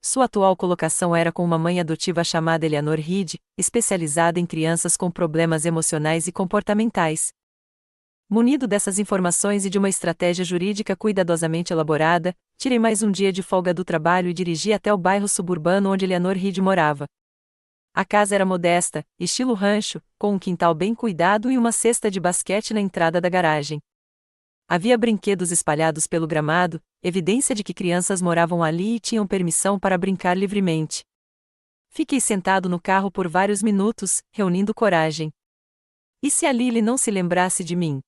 Sua atual colocação era com uma mãe adotiva chamada Eleanor Reed, especializada em crianças com problemas emocionais e comportamentais. Munido dessas informações e de uma estratégia jurídica cuidadosamente elaborada, tirei mais um dia de folga do trabalho e dirigi até o bairro suburbano onde Eleanor Reed morava. A casa era modesta, estilo rancho, com um quintal bem cuidado e uma cesta de basquete na entrada da garagem. Havia brinquedos espalhados pelo gramado, evidência de que crianças moravam ali e tinham permissão para brincar livremente. Fiquei sentado no carro por vários minutos, reunindo coragem. E se a Lily não se lembrasse de mim?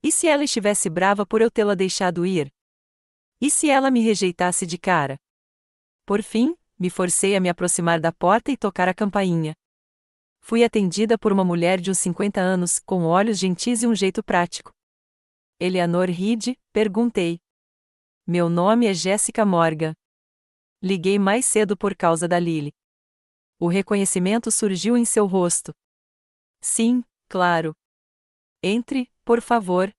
E se ela estivesse brava por eu tê-la deixado ir? E se ela me rejeitasse de cara? Por fim, me forcei a me aproximar da porta e tocar a campainha. Fui atendida por uma mulher de uns 50 anos, com olhos gentis e um jeito prático. Eleanor Reed, perguntei. Meu nome é Jessica Morgan. Liguei mais cedo por causa da Lily. O reconhecimento surgiu em seu rosto. Sim, claro. Entre, por favor.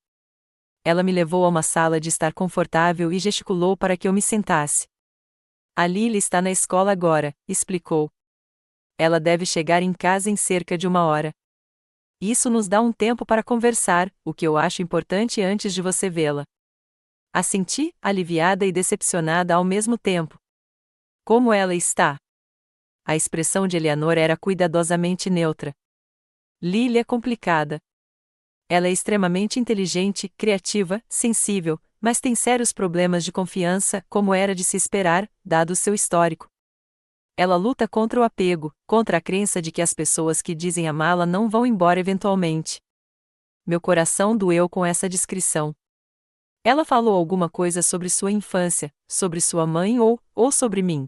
Ela me levou a uma sala de estar confortável e gesticulou para que eu me sentasse. A Lily está na escola agora, explicou. Ela deve chegar em casa em cerca de 1 hora. Isso nos dá um tempo para conversar, o que eu acho importante antes de você vê-la. Assenti, aliviada e decepcionada ao mesmo tempo. Como ela está? A expressão de Eleanor era cuidadosamente neutra. Lily é complicada. Ela é extremamente inteligente, criativa, sensível, mas tem sérios problemas de confiança, como era de se esperar, dado seu histórico. Ela luta contra o apego, contra a crença de que as pessoas que dizem amá-la não vão embora eventualmente. Meu coração doeu com essa descrição. Ela falou alguma coisa sobre sua infância, sobre sua mãe ou sobre mim.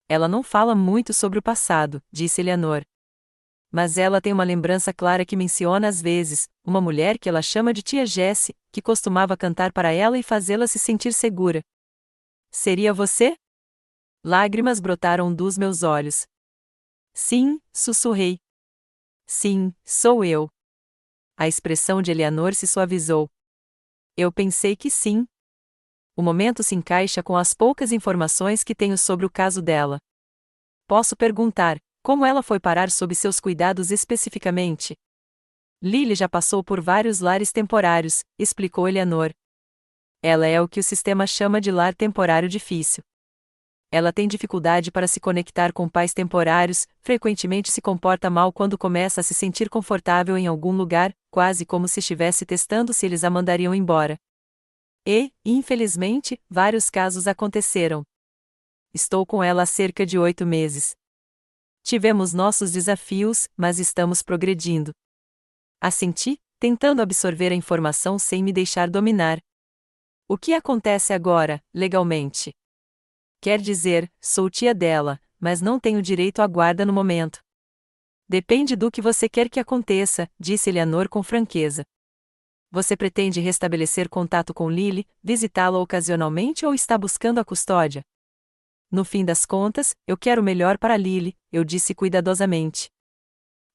Ela não fala muito sobre o passado, disse Eleanor. Mas ela tem uma lembrança clara que menciona às vezes, uma mulher que ela chama de tia Jessie, que costumava cantar para ela e fazê-la se sentir segura. Seria você? Lágrimas brotaram dos meus olhos. Sim, sussurrei. Sim, sou eu. A expressão de Eleanor se suavizou. Eu pensei que sim. O momento se encaixa com as poucas informações que tenho sobre o caso dela. Posso perguntar, como ela foi parar sob seus cuidados especificamente? Lily já passou por vários lares temporários, explicou Eleanor. Ela é o que o sistema chama de lar temporário difícil. Ela tem dificuldade para se conectar com pais temporários, frequentemente se comporta mal quando começa a se sentir confortável em algum lugar, quase como se estivesse testando se eles a mandariam embora. E, infelizmente, vários casos aconteceram. Estou com ela há cerca de 8 meses. Tivemos nossos desafios, mas estamos progredindo. Assenti, tentando absorver a informação sem me deixar dominar. O que acontece agora, legalmente? Quer dizer, sou tia dela, mas não tenho direito à guarda no momento. Depende do que você quer que aconteça, disse Eleanor com franqueza. Você pretende restabelecer contato com Lily, visitá-la ocasionalmente ou está buscando a custódia? No fim das contas, eu quero o melhor para Lily, eu disse cuidadosamente.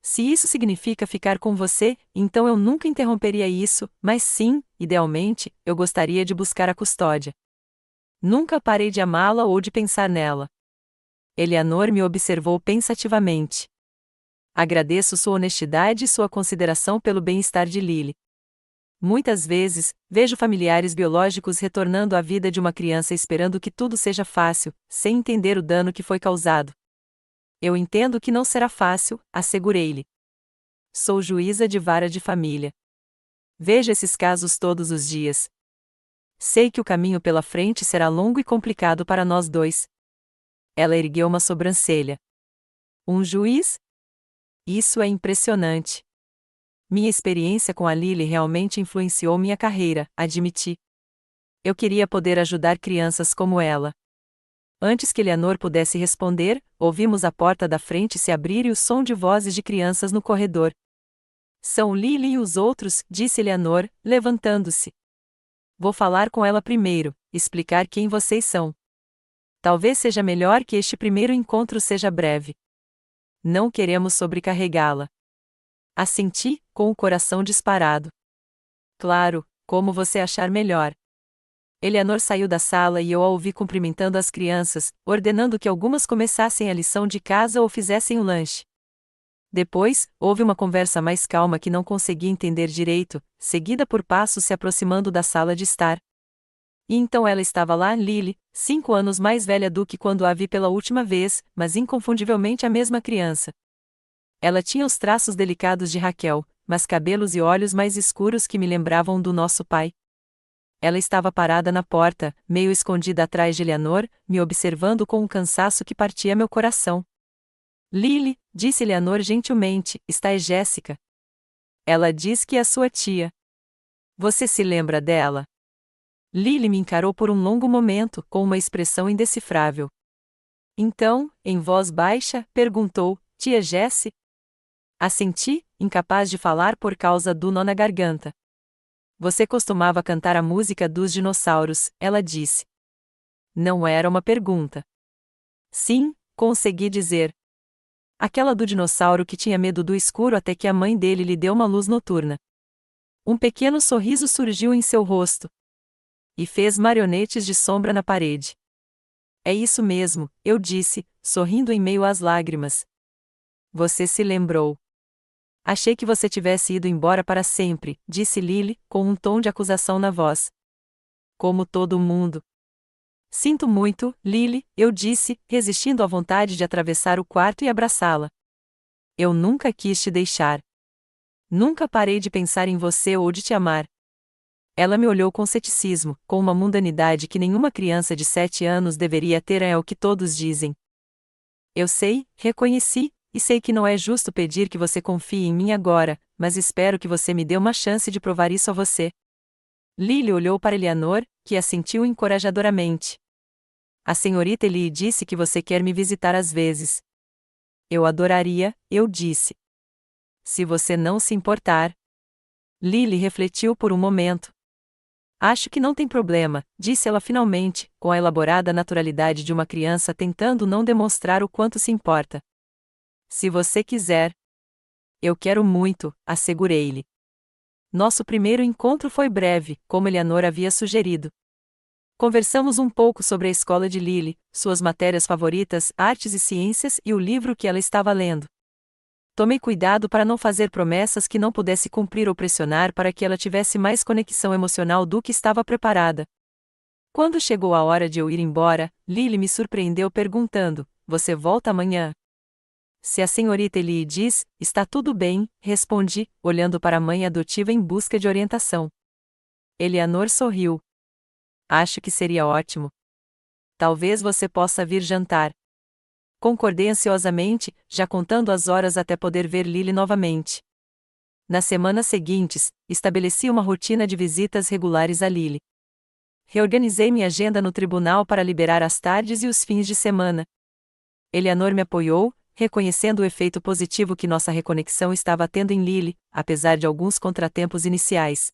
Se isso significa ficar com você, então eu nunca interromperia isso, mas sim, idealmente, eu gostaria de buscar a custódia. Nunca parei de amá-la ou de pensar nela. Eleanor me observou pensativamente. Agradeço sua honestidade e sua consideração pelo bem-estar de Lily. Muitas vezes, vejo familiares biológicos retornando à vida de uma criança esperando que tudo seja fácil, sem entender o dano que foi causado. Eu entendo que não será fácil, assegurei-lhe. Sou juíza de vara de família. Vejo esses casos todos os dias. Sei que o caminho pela frente será longo e complicado para nós dois. Ela ergueu uma sobrancelha. Um juiz? Isso é impressionante. Minha experiência com a Lily realmente influenciou minha carreira, admiti. Eu queria poder ajudar crianças como ela. Antes que Eleanor pudesse responder, ouvimos a porta da frente se abrir e o som de vozes de crianças no corredor. São Lily e os outros, disse Eleanor, levantando-se. Vou falar com ela primeiro, explicar quem vocês são. Talvez seja melhor que este primeiro encontro seja breve. Não queremos sobrecarregá-la. Assenti, com o coração disparado. Claro, como você achar melhor. Eleanor saiu da sala e eu a ouvi cumprimentando as crianças, ordenando que algumas começassem a lição de casa ou fizessem o lanche. Depois, houve uma conversa mais calma que não consegui entender direito, seguida por passos se aproximando da sala de estar. E então ela estava lá, Lily, 5 anos mais velha do que quando a vi pela última vez, mas inconfundivelmente a mesma criança. Ela tinha os traços delicados de Raquel, mas cabelos e olhos mais escuros que me lembravam do nosso pai. Ela estava parada na porta, meio escondida atrás de Eleanor, me observando com um cansaço que partia meu coração. Lily, disse Eleanor gentilmente, está é Jéssica. Ela diz que é sua tia. Você se lembra dela? Lily me encarou por um longo momento, com uma expressão indecifrável. Então, em voz baixa, perguntou, tia Jessie? Assenti, incapaz de falar por causa do nó na garganta. Você costumava cantar a música dos dinossauros, ela disse. Não era uma pergunta. Sim, consegui dizer. Aquela do dinossauro que tinha medo do escuro até que a mãe dele lhe deu uma luz noturna. Um pequeno sorriso surgiu em seu rosto. E fez marionetes de sombra na parede. É isso mesmo, eu disse, sorrindo em meio às lágrimas. Você se lembrou. Achei que você tivesse ido embora para sempre, disse Lily, com um tom de acusação na voz. Como todo mundo. Sinto muito, Lily, eu disse, resistindo à vontade de atravessar o quarto e abraçá-la. Eu nunca quis te deixar. Nunca parei de pensar em você ou de te amar. Ela me olhou com ceticismo, com uma mundanidade que nenhuma criança de 7 anos deveria ter, é o que todos dizem. Eu sei, reconheci, e sei que não é justo pedir que você confie em mim agora, mas espero que você me dê uma chance de provar isso a você. Lily olhou para Eleanor, que assentiu encorajadoramente. A senhorita Eli disse que você quer me visitar às vezes. Eu adoraria, eu disse. Se você não se importar. Lily refletiu por um momento. Acho que não tem problema, disse ela finalmente, com a elaborada naturalidade de uma criança tentando não demonstrar o quanto se importa. Se você quiser. Eu quero muito, assegurei-lhe. Nosso primeiro encontro foi breve, como Eleanor havia sugerido. Conversamos um pouco sobre a escola de Lily, suas matérias favoritas, artes e ciências e o livro que ela estava lendo. Tomei cuidado para não fazer promessas que não pudesse cumprir ou pressionar para que ela tivesse mais conexão emocional do que estava preparada. Quando chegou a hora de eu ir embora, Lily me surpreendeu perguntando, você volta amanhã? Se a senhorita Eli diz, está tudo bem, respondi, olhando para a mãe adotiva em busca de orientação. Eleanor sorriu. Acho que seria ótimo. Talvez você possa vir jantar. Concordei ansiosamente, já contando as horas até poder ver Lily novamente. Nas semanas seguintes, estabeleci uma rotina de visitas regulares a Lily. Reorganizei minha agenda no tribunal para liberar as tardes e os fins de semana. Eleanor me apoiou, reconhecendo o efeito positivo que nossa reconexão estava tendo em Lily, apesar de alguns contratempos iniciais.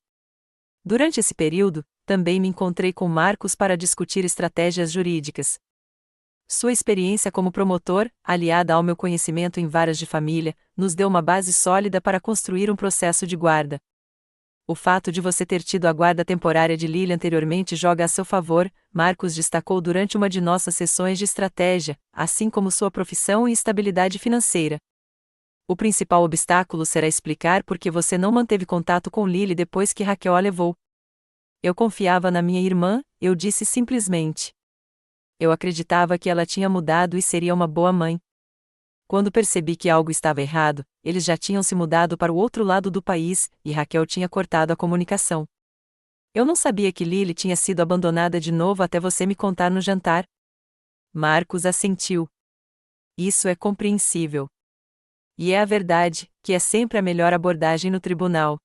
Durante esse período, também me encontrei com Marcos para discutir estratégias jurídicas. Sua experiência como promotor, aliada ao meu conhecimento em varas de família, nos deu uma base sólida para construir um processo de guarda. O fato de você ter tido a guarda temporária de Lily anteriormente joga a seu favor, Marcos destacou durante uma de nossas sessões de estratégia, assim como sua profissão e estabilidade financeira. O principal obstáculo será explicar por que você não manteve contato com Lily depois que Raquel a levou. Eu confiava na minha irmã, eu disse simplesmente. Eu acreditava que ela tinha mudado e seria uma boa mãe. Quando percebi que algo estava errado, eles já tinham se mudado para o outro lado do país, e Raquel tinha cortado a comunicação. Eu não sabia que Lily tinha sido abandonada de novo até você me contar no jantar. Marcos assentiu. Isso é compreensível. E é a verdade, que é sempre a melhor abordagem no tribunal.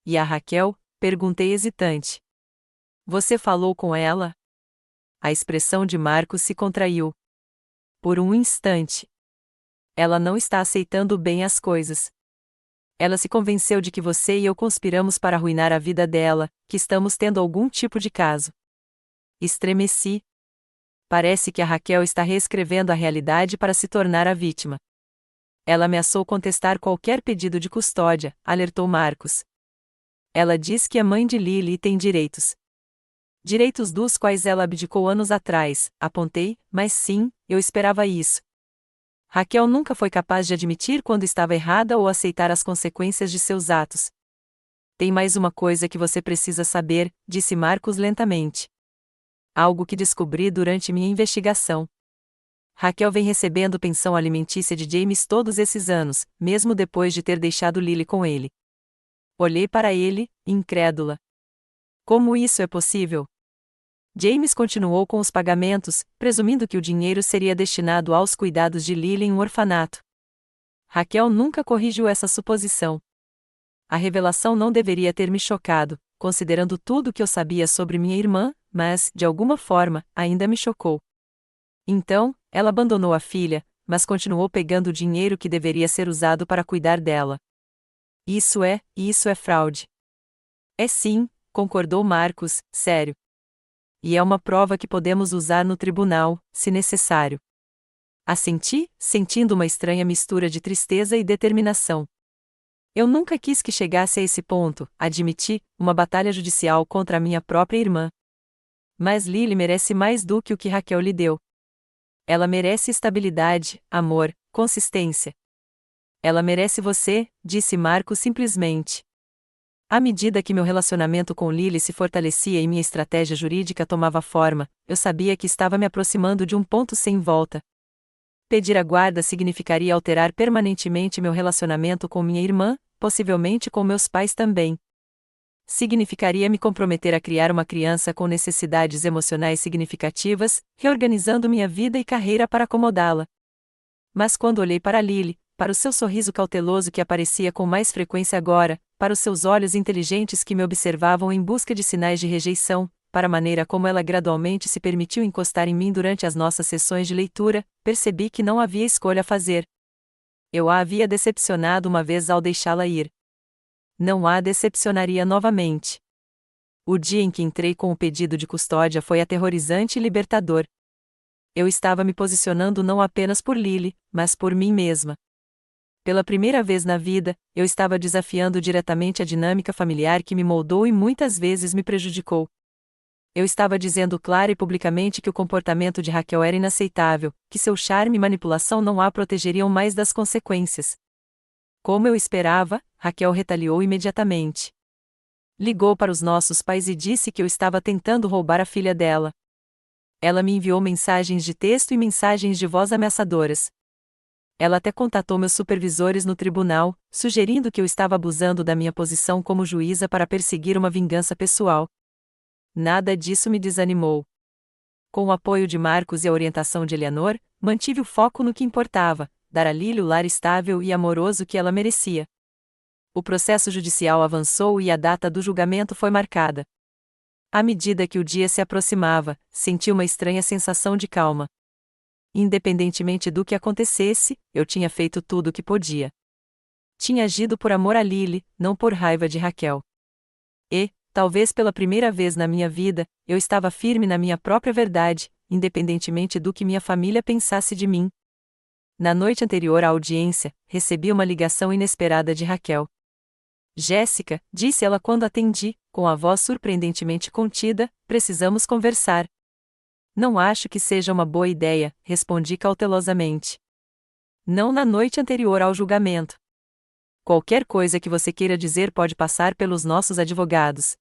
E a Raquel? Perguntei hesitante. Você falou com ela? A expressão de Marcos se contraiu. Por um instante. Ela não está aceitando bem as coisas. Ela se convenceu de que você e eu conspiramos para arruinar a vida dela, que estamos tendo algum tipo de caso. Estremeci. Parece que a Raquel está reescrevendo a realidade para se tornar a vítima. Ela ameaçou contestar qualquer pedido de custódia, alertou Marcos. Ela diz que é mãe de Lily e tem direitos. Direitos dos quais ela abdicou anos atrás, apontei, mas sim, eu esperava isso. Raquel nunca foi capaz de admitir quando estava errada ou aceitar as consequências de seus atos. Tem mais uma coisa que você precisa saber, disse Marcos lentamente. Algo que descobri durante minha investigação. Raquel vem recebendo pensão alimentícia de James todos esses anos, mesmo depois de ter deixado Lily com ele. Olhei para ele, incrédula. Como isso é possível? James continuou com os pagamentos, presumindo que o dinheiro seria destinado aos cuidados de Lily em um orfanato. Raquel nunca corrigiu essa suposição. A revelação não deveria ter me chocado, considerando tudo o que eu sabia sobre minha irmã, mas, de alguma forma, ainda me chocou. Então, ela abandonou a filha, mas continuou pegando o dinheiro que deveria ser usado para cuidar dela. Isso é fraude. É sim, concordou Marcos, sério. E é uma prova que podemos usar no tribunal, se necessário. Assenti, sentindo uma estranha mistura de tristeza e determinação. Eu nunca quis que chegasse a esse ponto, admiti, uma batalha judicial contra a minha própria irmã. Mas Lily merece mais do que o que Raquel lhe deu. Ela merece estabilidade, amor, consistência. Ela merece você, disse Marco simplesmente. À medida que meu relacionamento com Lily se fortalecia e minha estratégia jurídica tomava forma, eu sabia que estava me aproximando de um ponto sem volta. Pedir a guarda significaria alterar permanentemente meu relacionamento com minha irmã, possivelmente com meus pais também. Significaria me comprometer a criar uma criança com necessidades emocionais significativas, reorganizando minha vida e carreira para acomodá-la. Mas quando olhei para Lily, para o seu sorriso cauteloso que aparecia com mais frequência agora, para os seus olhos inteligentes que me observavam em busca de sinais de rejeição, para a maneira como ela gradualmente se permitiu encostar em mim durante as nossas sessões de leitura, percebi que não havia escolha a fazer. Eu a havia decepcionado uma vez ao deixá-la ir. Não a decepcionaria novamente. O dia em que entrei com o pedido de custódia foi aterrorizante e libertador. Eu estava me posicionando não apenas por Lily, mas por mim mesma. Pela primeira vez na vida, eu estava desafiando diretamente a dinâmica familiar que me moldou e muitas vezes me prejudicou. Eu estava dizendo clara e publicamente que o comportamento de Raquel era inaceitável, que seu charme e manipulação não a protegeriam mais das consequências. Como eu esperava, Raquel retaliou imediatamente. Ligou para os nossos pais e disse que eu estava tentando roubar a filha dela. Ela me enviou mensagens de texto e mensagens de voz ameaçadoras. Ela até contatou meus supervisores no tribunal, sugerindo que eu estava abusando da minha posição como juíza para perseguir uma vingança pessoal. Nada disso me desanimou. Com o apoio de Marcos e a orientação de Eleanor, mantive o foco no que importava, dar a Lily o lar estável e amoroso que ela merecia. O processo judicial avançou e a data do julgamento foi marcada. À medida que o dia se aproximava, senti uma estranha sensação de calma. Independentemente do que acontecesse, eu tinha feito tudo o que podia. Tinha agido por amor a Lily, não por raiva de Raquel. E, talvez pela primeira vez na minha vida, eu estava firme na minha própria verdade, independentemente do que minha família pensasse de mim. Na noite anterior à audiência, recebi uma ligação inesperada de Raquel. Jéssica, disse ela quando atendi, com a voz surpreendentemente contida, precisamos conversar. Não acho que seja uma boa ideia, respondi cautelosamente. Não na noite anterior ao julgamento. Qualquer coisa que você queira dizer pode passar pelos nossos advogados.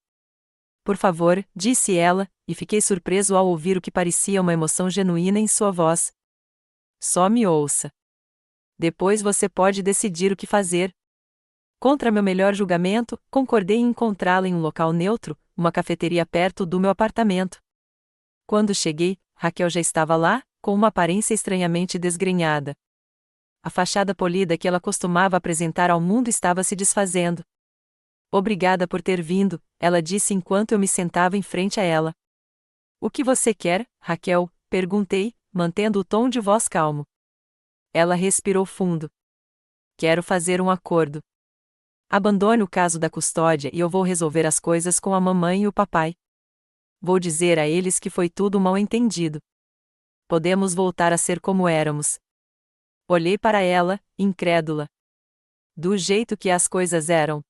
Por favor, disse ela, e fiquei surpreso ao ouvir o que parecia uma emoção genuína em sua voz. Só me ouça. Depois você pode decidir o que fazer. Contra meu melhor julgamento, concordei em encontrá-la em um local neutro, uma cafeteria perto do meu apartamento. Quando cheguei, Raquel já estava lá, com uma aparência estranhamente desgrenhada. A fachada polida que ela costumava apresentar ao mundo estava se desfazendo. Obrigada por ter vindo, ela disse enquanto eu me sentava em frente a ela. O que você quer, Raquel? Perguntei, mantendo o tom de voz calmo. Ela respirou fundo. Quero fazer um acordo. Abandone o caso da custódia e eu vou resolver as coisas com a mamãe e o papai. Vou dizer a eles que foi tudo mal-entendido. Podemos voltar a ser como éramos. Olhei para ela, incrédula. Do jeito que as coisas eram.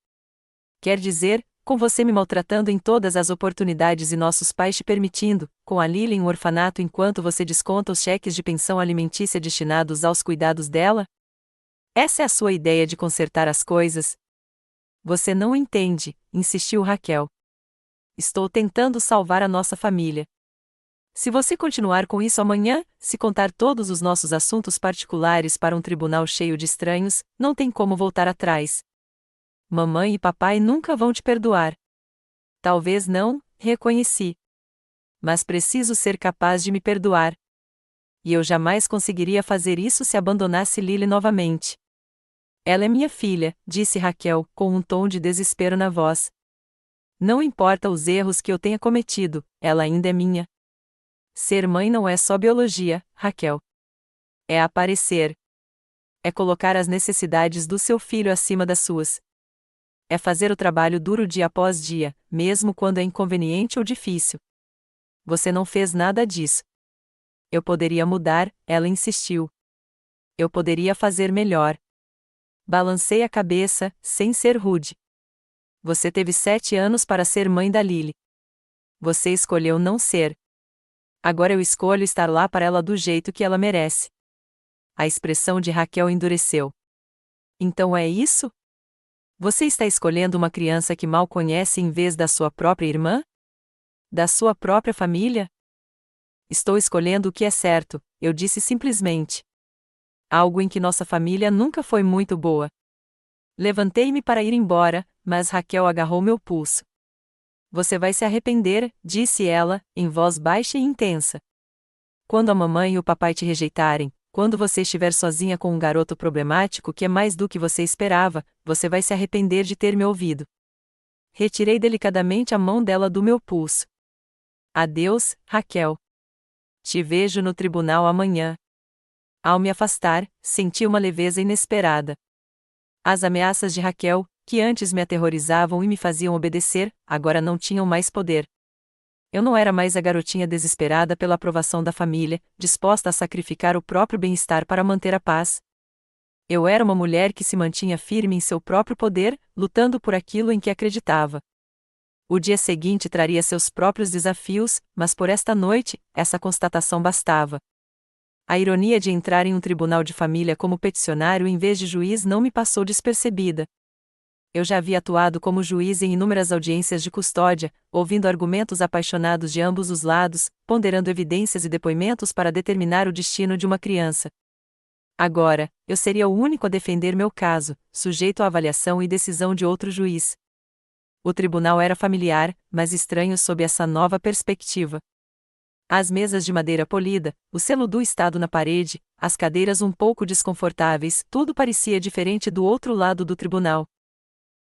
Quer dizer, com você me maltratando em todas as oportunidades e nossos pais te permitindo, com a Lily em um orfanato enquanto você desconta os cheques de pensão alimentícia destinados aos cuidados dela? Essa é a sua ideia de consertar as coisas? Você não entende, insistiu Raquel. Estou tentando salvar a nossa família. Se você continuar com isso amanhã, se contar todos os nossos assuntos particulares para um tribunal cheio de estranhos, não tem como voltar atrás. Mamãe e papai nunca vão te perdoar. Talvez não, reconheci. Mas preciso ser capaz de me perdoar. E eu jamais conseguiria fazer isso se abandonasse Lily novamente. Ela é minha filha, disse Raquel, com um tom de desespero na voz. Não importa os erros que eu tenha cometido, ela ainda é minha. Ser mãe não é só biologia, Raquel. É aparecer. É colocar as necessidades do seu filho acima das suas. É fazer o trabalho duro dia após dia, mesmo quando é inconveniente ou difícil. Você não fez nada disso. Eu poderia mudar, ela insistiu. Eu poderia fazer melhor. Balancei a cabeça, sem ser rude. Você teve 7 anos para ser mãe da Lily. Você escolheu não ser. Agora eu escolho estar lá para ela do jeito que ela merece. A expressão de Raquel endureceu. Então é isso? Você está escolhendo uma criança que mal conhece em vez da sua própria irmã? Da sua própria família? Estou escolhendo o que é certo, eu disse simplesmente. Algo em que nossa família nunca foi muito boa. Levantei-me para ir embora, mas Raquel agarrou meu pulso. Você vai se arrepender, disse ela, em voz baixa e intensa. Quando a mamãe e o papai te rejeitarem, quando você estiver sozinha com um garoto problemático que é mais do que você esperava, você vai se arrepender de ter me ouvido. Retirei delicadamente a mão dela do meu pulso. Adeus, Raquel. Te vejo no tribunal amanhã. Ao me afastar, senti uma leveza inesperada. As ameaças de Raquel, que antes me aterrorizavam e me faziam obedecer, agora não tinham mais poder. Eu não era mais a garotinha desesperada pela aprovação da família, disposta a sacrificar o próprio bem-estar para manter a paz. Eu era uma mulher que se mantinha firme em seu próprio poder, lutando por aquilo em que acreditava. O dia seguinte traria seus próprios desafios, mas por esta noite, essa constatação bastava. A ironia de entrar em um tribunal de família como peticionário em vez de juiz não me passou despercebida. Eu já havia atuado como juiz em inúmeras audiências de custódia, ouvindo argumentos apaixonados de ambos os lados, ponderando evidências e depoimentos para determinar o destino de uma criança. Agora, eu seria o único a defender meu caso, sujeito à avaliação e decisão de outro juiz. O tribunal era familiar, mas estranho sob essa nova perspectiva. As mesas de madeira polida, o selo do Estado na parede, as cadeiras um pouco desconfortáveis, tudo parecia diferente do outro lado do tribunal.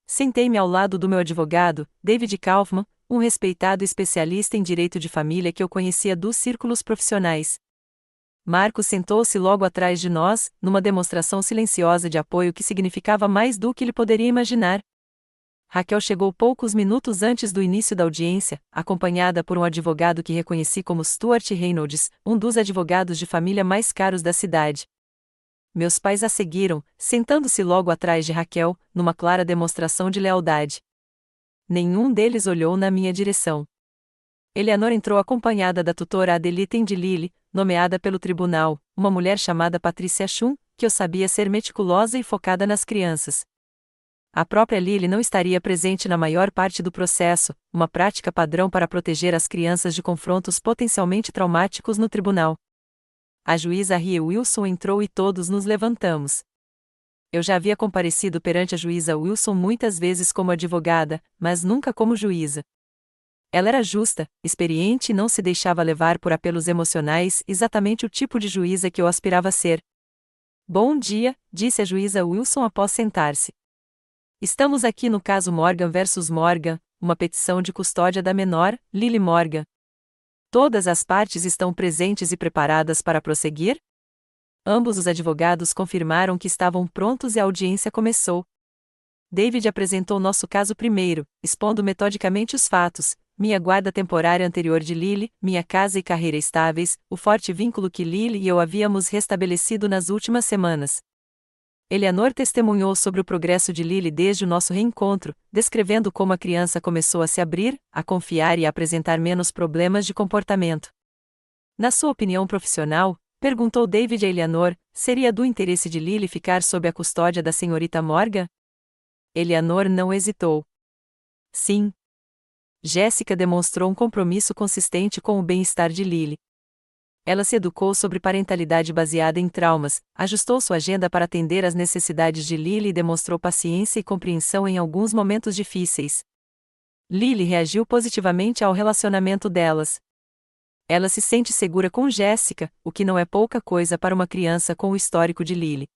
Sentei-me ao lado do meu advogado, David Kaufman, um respeitado especialista em direito de família que eu conhecia dos círculos profissionais. Marcos sentou-se logo atrás de nós, numa demonstração silenciosa de apoio que significava mais do que ele poderia imaginar. Raquel chegou poucos minutos antes do início da audiência, acompanhada por um advogado que reconheci como Stuart Reynolds, um dos advogados de família mais caros da cidade. Meus pais a seguiram, sentando-se logo atrás de Raquel, numa clara demonstração de lealdade. Nenhum deles olhou na minha direção. Eleanor entrou acompanhada da tutora Adelita de Lily, nomeada pelo tribunal, uma mulher chamada Patricia Chun, que eu sabia ser meticulosa e focada nas crianças. A própria Lily não estaria presente na maior parte do processo, uma prática padrão para proteger as crianças de confrontos potencialmente traumáticos no tribunal. A juíza Rie Wilson entrou e todos nos levantamos. Eu já havia comparecido perante a juíza Wilson muitas vezes como advogada, mas nunca como juíza. Ela era justa, experiente e não se deixava levar por apelos emocionais, exatamente o tipo de juíza que eu aspirava a ser. Bom dia, disse a juíza Wilson após sentar-se. Estamos aqui no caso Morgan versus Morgan, uma petição de custódia da menor, Lily Morgan. Todas as partes estão presentes e preparadas para prosseguir? Ambos os advogados confirmaram que estavam prontos e a audiência começou. David apresentou nosso caso primeiro, expondo metodicamente os fatos, minha guarda temporária anterior de Lily, minha casa e carreira estáveis, o forte vínculo que Lily e eu havíamos restabelecido nas últimas semanas. Eleanor testemunhou sobre o progresso de Lily desde o nosso reencontro, descrevendo como a criança começou a se abrir, a confiar e a apresentar menos problemas de comportamento. Na sua opinião profissional, perguntou David a Eleanor, seria do interesse de Lily ficar sob a custódia da senhorita Morgan? Eleanor não hesitou. Sim. Jéssica demonstrou um compromisso consistente com o bem-estar de Lily. Ela se educou sobre parentalidade baseada em traumas, ajustou sua agenda para atender às necessidades de Lily e demonstrou paciência e compreensão em alguns momentos difíceis. Lily reagiu positivamente ao relacionamento delas. Ela se sente segura com Jéssica, o que não é pouca coisa para uma criança com o histórico de Lily.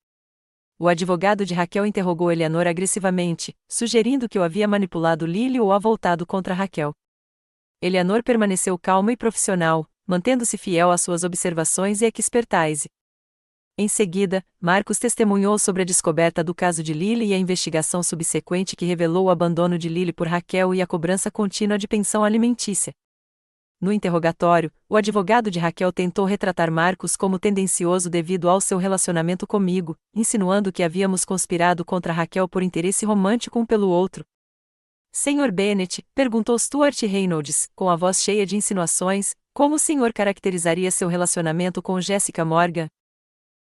O advogado de Raquel interrogou Eleanor agressivamente, sugerindo que eu havia manipulado Lily ou a voltado contra Raquel. Eleanor permaneceu calma e profissional, mantendo-se fiel às suas observações e expertise. Em seguida, Marcos testemunhou sobre a descoberta do caso de Lily e a investigação subsequente que revelou o abandono de Lily por Raquel e a cobrança contínua de pensão alimentícia. No interrogatório, o advogado de Raquel tentou retratar Marcos como tendencioso devido ao seu relacionamento comigo, insinuando que havíamos conspirado contra Raquel por interesse romântico um pelo outro. Sr. Bennett, perguntou Stuart Reynolds, com a voz cheia de insinuações, como o senhor caracterizaria seu relacionamento com Jéssica Morgan?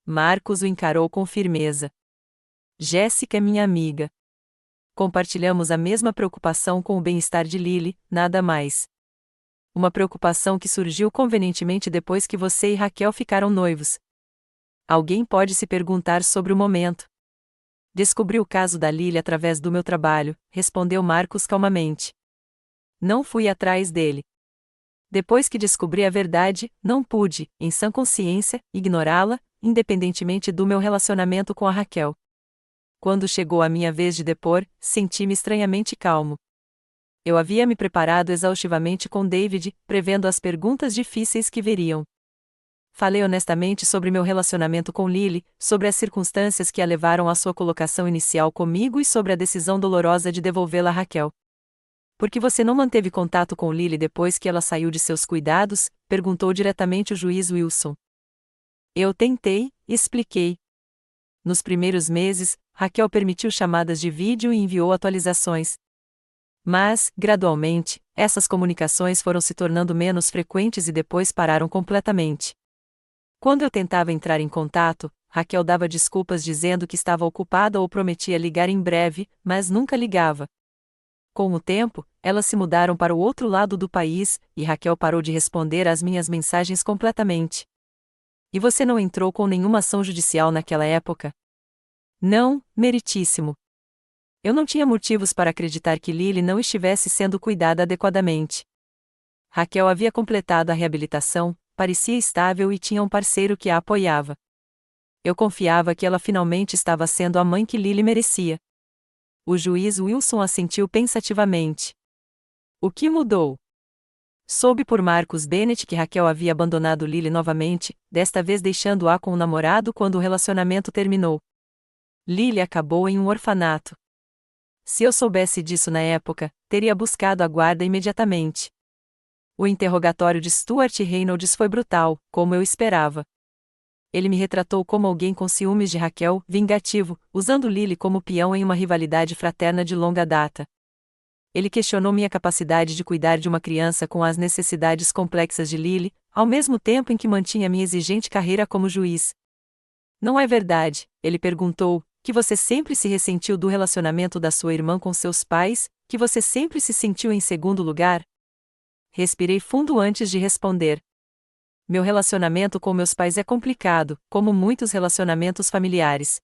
Marcos o encarou com firmeza. Jéssica é minha amiga. Compartilhamos a mesma preocupação com o bem-estar de Lily, nada mais. Uma preocupação que surgiu convenientemente depois que você e Raquel ficaram noivos. Alguém pode se perguntar sobre o momento. Descobri o caso da Lily através do meu trabalho, respondeu Marcos calmamente. Não fui atrás dele. Depois que descobri a verdade, não pude, em sã consciência, ignorá-la, independentemente do meu relacionamento com a Raquel. Quando chegou a minha vez de depor, senti-me estranhamente calmo. Eu havia me preparado exaustivamente com David, prevendo as perguntas difíceis que viriam. Falei honestamente sobre meu relacionamento com Lily, sobre as circunstâncias que a levaram à sua colocação inicial comigo e sobre a decisão dolorosa de devolvê-la a Raquel. Por que você não manteve contato com Lily depois que ela saiu de seus cuidados? Perguntou diretamente o juiz Wilson. Eu tentei, expliquei. Nos primeiros meses, Raquel permitiu chamadas de vídeo e enviou atualizações. Mas, gradualmente, essas comunicações foram se tornando menos frequentes e depois pararam completamente. Quando eu tentava entrar em contato, Raquel dava desculpas dizendo que estava ocupada ou prometia ligar em breve, mas nunca ligava. Com o tempo, elas se mudaram para o outro lado do país, e Raquel parou de responder às minhas mensagens completamente. E você não entrou com nenhuma ação judicial naquela época? Não, meritíssimo. Eu não tinha motivos para acreditar que Lily não estivesse sendo cuidada adequadamente. Raquel havia completado a reabilitação, parecia estável e tinha um parceiro que a apoiava. Eu confiava que ela finalmente estava sendo a mãe que Lily merecia. O juiz Wilson assentiu pensativamente. O que mudou? Soube por Marcos Bennett que Raquel havia abandonado Lily novamente, desta vez deixando-a com o namorado quando o relacionamento terminou. Lily acabou em um orfanato. Se eu soubesse disso na época, teria buscado a guarda imediatamente. O interrogatório de Stuart Reynolds foi brutal, como eu esperava. Ele me retratou como alguém com ciúmes de Raquel, vingativo, usando Lily como peão em uma rivalidade fraterna de longa data. Ele questionou minha capacidade de cuidar de uma criança com as necessidades complexas de Lily, ao mesmo tempo em que mantinha minha exigente carreira como juiz. Não é verdade, ele perguntou, que você sempre se ressentiu do relacionamento da sua irmã com seus pais, que você sempre se sentiu em segundo lugar? Respirei fundo antes de responder. Meu relacionamento com meus pais é complicado, como muitos relacionamentos familiares.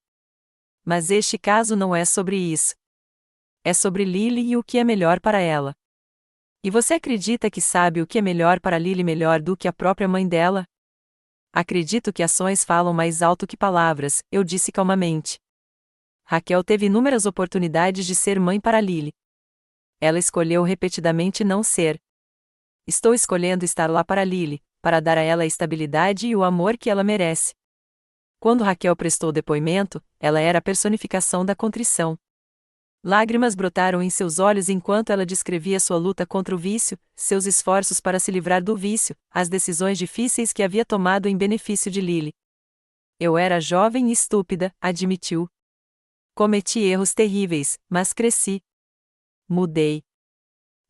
Mas este caso não é sobre isso. É sobre Lily e o que é melhor para ela. E você acredita que sabe o que é melhor para Lily melhor do que a própria mãe dela? Acredito que ações falam mais alto que palavras, eu disse calmamente. Raquel teve inúmeras oportunidades de ser mãe para Lily. Ela escolheu repetidamente não ser. Estou escolhendo estar lá para Lily, para dar a ela a estabilidade e o amor que ela merece. Quando Raquel prestou depoimento, ela era a personificação da contrição. Lágrimas brotaram em seus olhos enquanto ela descrevia sua luta contra o vício, seus esforços para se livrar do vício, as decisões difíceis que havia tomado em benefício de Lily. Eu era jovem e estúpida, admitiu. Cometi erros terríveis, mas cresci. Mudei.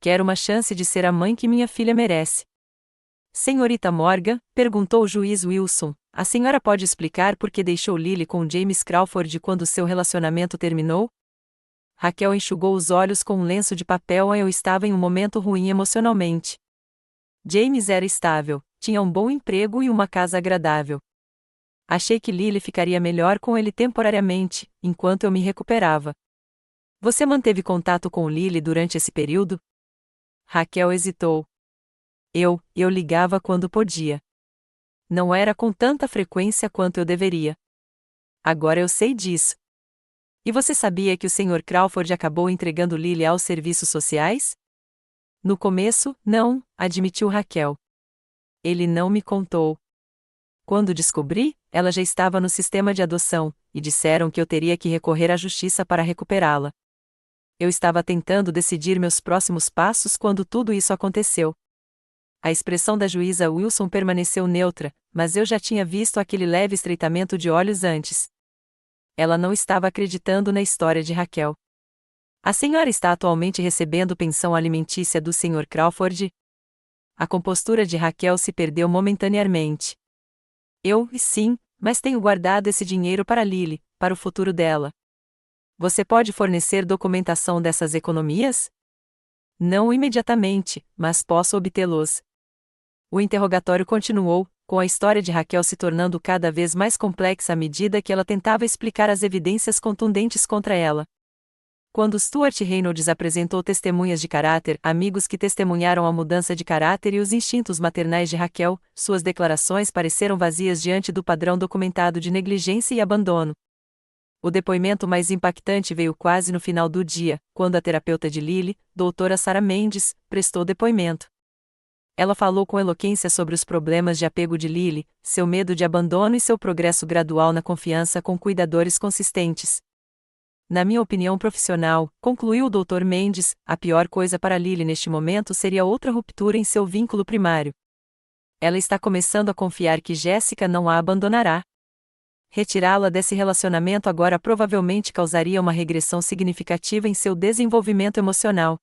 Quero uma chance de ser a mãe que minha filha merece. Senhorita Morgan, perguntou o juiz Wilson, a senhora pode explicar por que deixou Lily com James Crawford quando seu relacionamento terminou? Raquel enxugou os olhos com um lenço de papel. Eu estava em um momento ruim emocionalmente. James era estável, tinha um bom emprego e uma casa agradável. Achei que Lily ficaria melhor com ele temporariamente, enquanto eu me recuperava. Você manteve contato com Lily durante esse período? Raquel hesitou. Eu ligava quando podia. Não era com tanta frequência quanto eu deveria. Agora eu sei disso. E você sabia que o Sr. Crawford acabou entregando Lily aos serviços sociais? No começo, não, admitiu Raquel. Ele não me contou. Quando descobri, ela já estava no sistema de adoção, e disseram que eu teria que recorrer à justiça para recuperá-la. Eu estava tentando decidir meus próximos passos quando tudo isso aconteceu. A expressão da juíza Wilson permaneceu neutra, mas eu já tinha visto aquele leve estreitamento de olhos antes. Ela não estava acreditando na história de Raquel. A senhora está atualmente recebendo pensão alimentícia do Sr. Crawford? A compostura de Raquel se perdeu momentaneamente. Sim, mas tenho guardado esse dinheiro para Lily, para o futuro dela. Você pode fornecer documentação dessas economias? Não imediatamente, mas posso obtê-los. O interrogatório continuou, com a história de Raquel se tornando cada vez mais complexa à medida que ela tentava explicar as evidências contundentes contra ela. Quando Stuart Reynolds apresentou testemunhas de caráter, amigos que testemunharam a mudança de caráter e os instintos maternais de Raquel, suas declarações pareceram vazias diante do padrão documentado de negligência e abandono. O depoimento mais impactante veio quase no final do dia, quando a terapeuta de Lily, doutora Sarah Mendes, prestou depoimento. Ela falou com eloquência sobre os problemas de apego de Lily, seu medo de abandono e seu progresso gradual na confiança com cuidadores consistentes. Na minha opinião profissional, concluiu o Dr. Mendes, a pior coisa para Lily neste momento seria outra ruptura em seu vínculo primário. Ela está começando a confiar que Jessica não a abandonará. Retirá-la desse relacionamento agora provavelmente causaria uma regressão significativa em seu desenvolvimento emocional.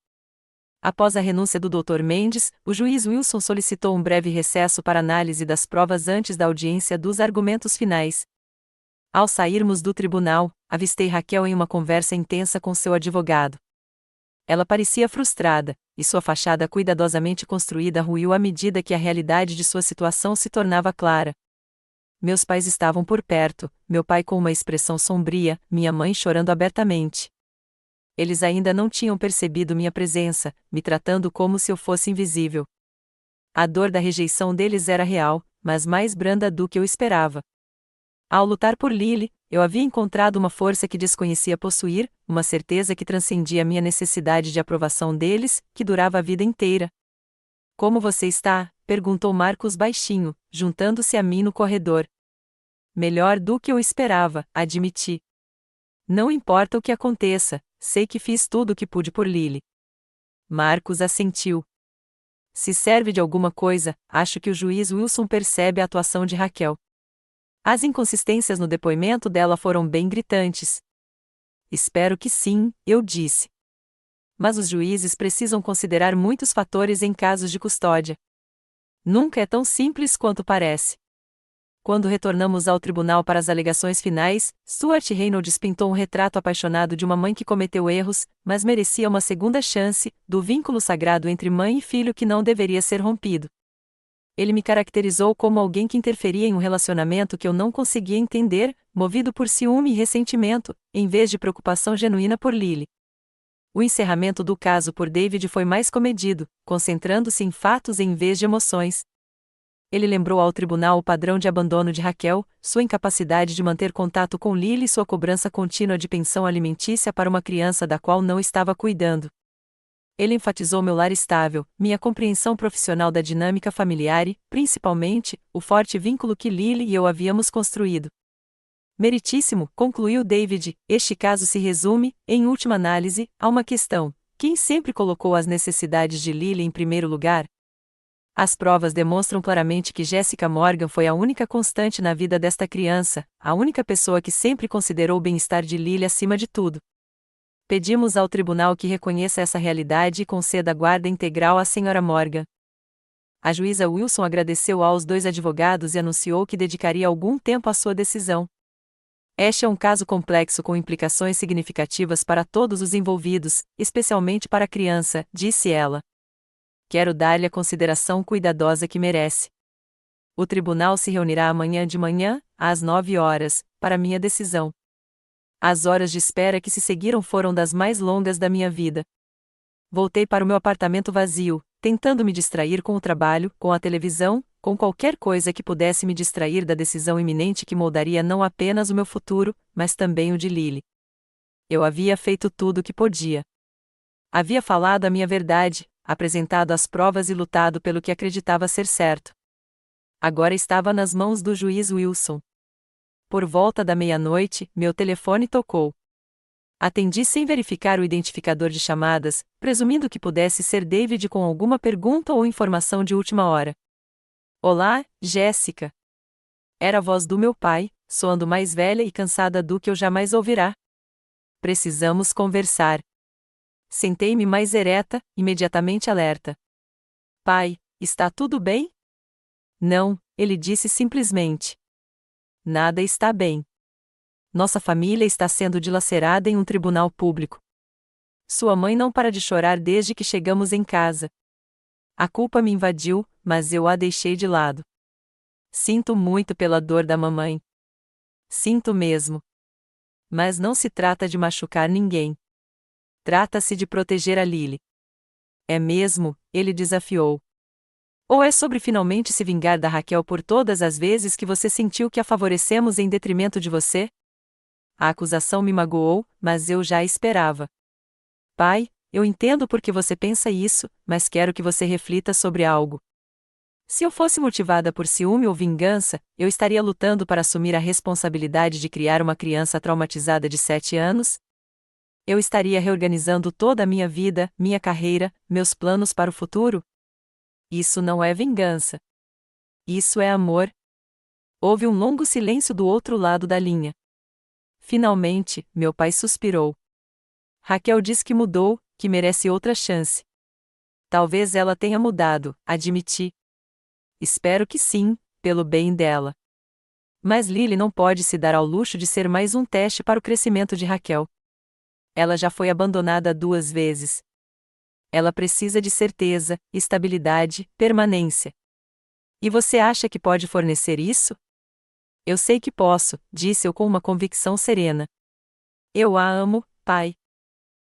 Após a renúncia do Dr. Mendes, o juiz Wilson solicitou um breve recesso para análise das provas antes da audiência dos argumentos finais. Ao sairmos do tribunal, avistei Raquel em uma conversa intensa com seu advogado. Ela parecia frustrada, e sua fachada cuidadosamente construída ruiu à medida que a realidade de sua situação se tornava clara. Meus pais estavam por perto, meu pai com uma expressão sombria, minha mãe chorando abertamente. Eles ainda não tinham percebido minha presença, me tratando como se eu fosse invisível. A dor da rejeição deles era real, mas mais branda do que eu esperava. Ao lutar por Lily, eu havia encontrado uma força que desconhecia possuir, uma certeza que transcendia minha necessidade de aprovação deles, que durava a vida inteira. Como você está? Perguntou Marcos baixinho, juntando-se a mim no corredor. Melhor do que eu esperava, admiti. Não importa o que aconteça, sei que fiz tudo o que pude por Lily. Marcos assentiu. Se serve de alguma coisa, acho que o juiz Wilson percebe a atuação de Raquel. As inconsistências no depoimento dela foram bem gritantes. Espero que sim, eu disse. Mas os juízes precisam considerar muitos fatores em casos de custódia. Nunca é tão simples quanto parece. Quando retornamos ao tribunal para as alegações finais, Stuart Reynolds pintou um retrato apaixonado de uma mãe que cometeu erros, mas merecia uma segunda chance, do vínculo sagrado entre mãe e filho que não deveria ser rompido. Ele me caracterizou como alguém que interferia em um relacionamento que eu não conseguia entender, movido por ciúme e ressentimento, em vez de preocupação genuína por Lily. O encerramento do caso por David foi mais comedido, concentrando-se em fatos em vez de emoções. Ele lembrou ao tribunal o padrão de abandono de Raquel, sua incapacidade de manter contato com Lily e sua cobrança contínua de pensão alimentícia para uma criança da qual não estava cuidando. Ele enfatizou meu lar estável, minha compreensão profissional da dinâmica familiar e, principalmente, o forte vínculo que Lily e eu havíamos construído. Meritíssimo, concluiu David, este caso se resume, em última análise, a uma questão: quem sempre colocou as necessidades de Lily em primeiro lugar? As provas demonstram claramente que Jessica Morgan foi a única constante na vida desta criança, a única pessoa que sempre considerou o bem-estar de Lily acima de tudo. Pedimos ao tribunal que reconheça essa realidade e conceda guarda integral à Sra. Morgan. A juíza Wilson agradeceu aos dois advogados e anunciou que dedicaria algum tempo à sua decisão. Este é um caso complexo com implicações significativas para todos os envolvidos, especialmente para a criança, disse ela. Quero dar-lhe a consideração cuidadosa que merece. O tribunal se reunirá amanhã de manhã, às 9 horas, para minha decisão. As horas de espera que se seguiram foram das mais longas da minha vida. Voltei para o meu apartamento vazio, tentando me distrair com o trabalho, com a televisão, com qualquer coisa que pudesse me distrair da decisão iminente que moldaria não apenas o meu futuro, mas também o de Lily. Eu havia feito tudo o que podia. Havia falado a minha verdade, apresentado as provas e lutado pelo que acreditava ser certo. Agora estava nas mãos do juiz Wilson. Por volta da meia-noite, meu telefone tocou. Atendi sem verificar o identificador de chamadas, presumindo que pudesse ser David com alguma pergunta ou informação de última hora. Olá, Jéssica. Era a voz do meu pai, soando mais velha e cansada do que eu jamais ouvirá. Precisamos conversar. Sentei-me mais ereta, imediatamente alerta. Pai, está tudo bem? Não, ele disse simplesmente. Nada está bem. Nossa família está sendo dilacerada em um tribunal público. Sua mãe não para de chorar desde que chegamos em casa. A culpa me invadiu, mas eu a deixei de lado. Sinto muito pela dor da mamãe. Sinto mesmo. Mas não se trata de machucar ninguém. Trata-se de proteger a Lily. É mesmo? Ele desafiou. Ou é sobre finalmente se vingar da Raquel por todas as vezes que você sentiu que a favorecemos em detrimento de você? A acusação me magoou, mas eu já esperava. Pai, eu entendo por que você pensa isso, mas quero que você reflita sobre algo. Se eu fosse motivada por ciúme ou vingança, eu estaria lutando para assumir a responsabilidade de criar uma criança traumatizada de 7 anos? Eu estaria reorganizando toda a minha vida, minha carreira, meus planos para o futuro? Isso não é vingança. Isso é amor. Houve um longo silêncio do outro lado da linha. Finalmente, meu pai suspirou. Raquel diz que mudou, que merece outra chance. Talvez ela tenha mudado, admiti. Espero que sim, pelo bem dela. Mas Lily não pode se dar ao luxo de ser mais um teste para o crescimento de Raquel. Ela já foi abandonada 2 vezes. Ela precisa de certeza, estabilidade, permanência. E você acha que pode fornecer isso? Eu sei que posso, disse eu com uma convicção serena. Eu a amo, pai.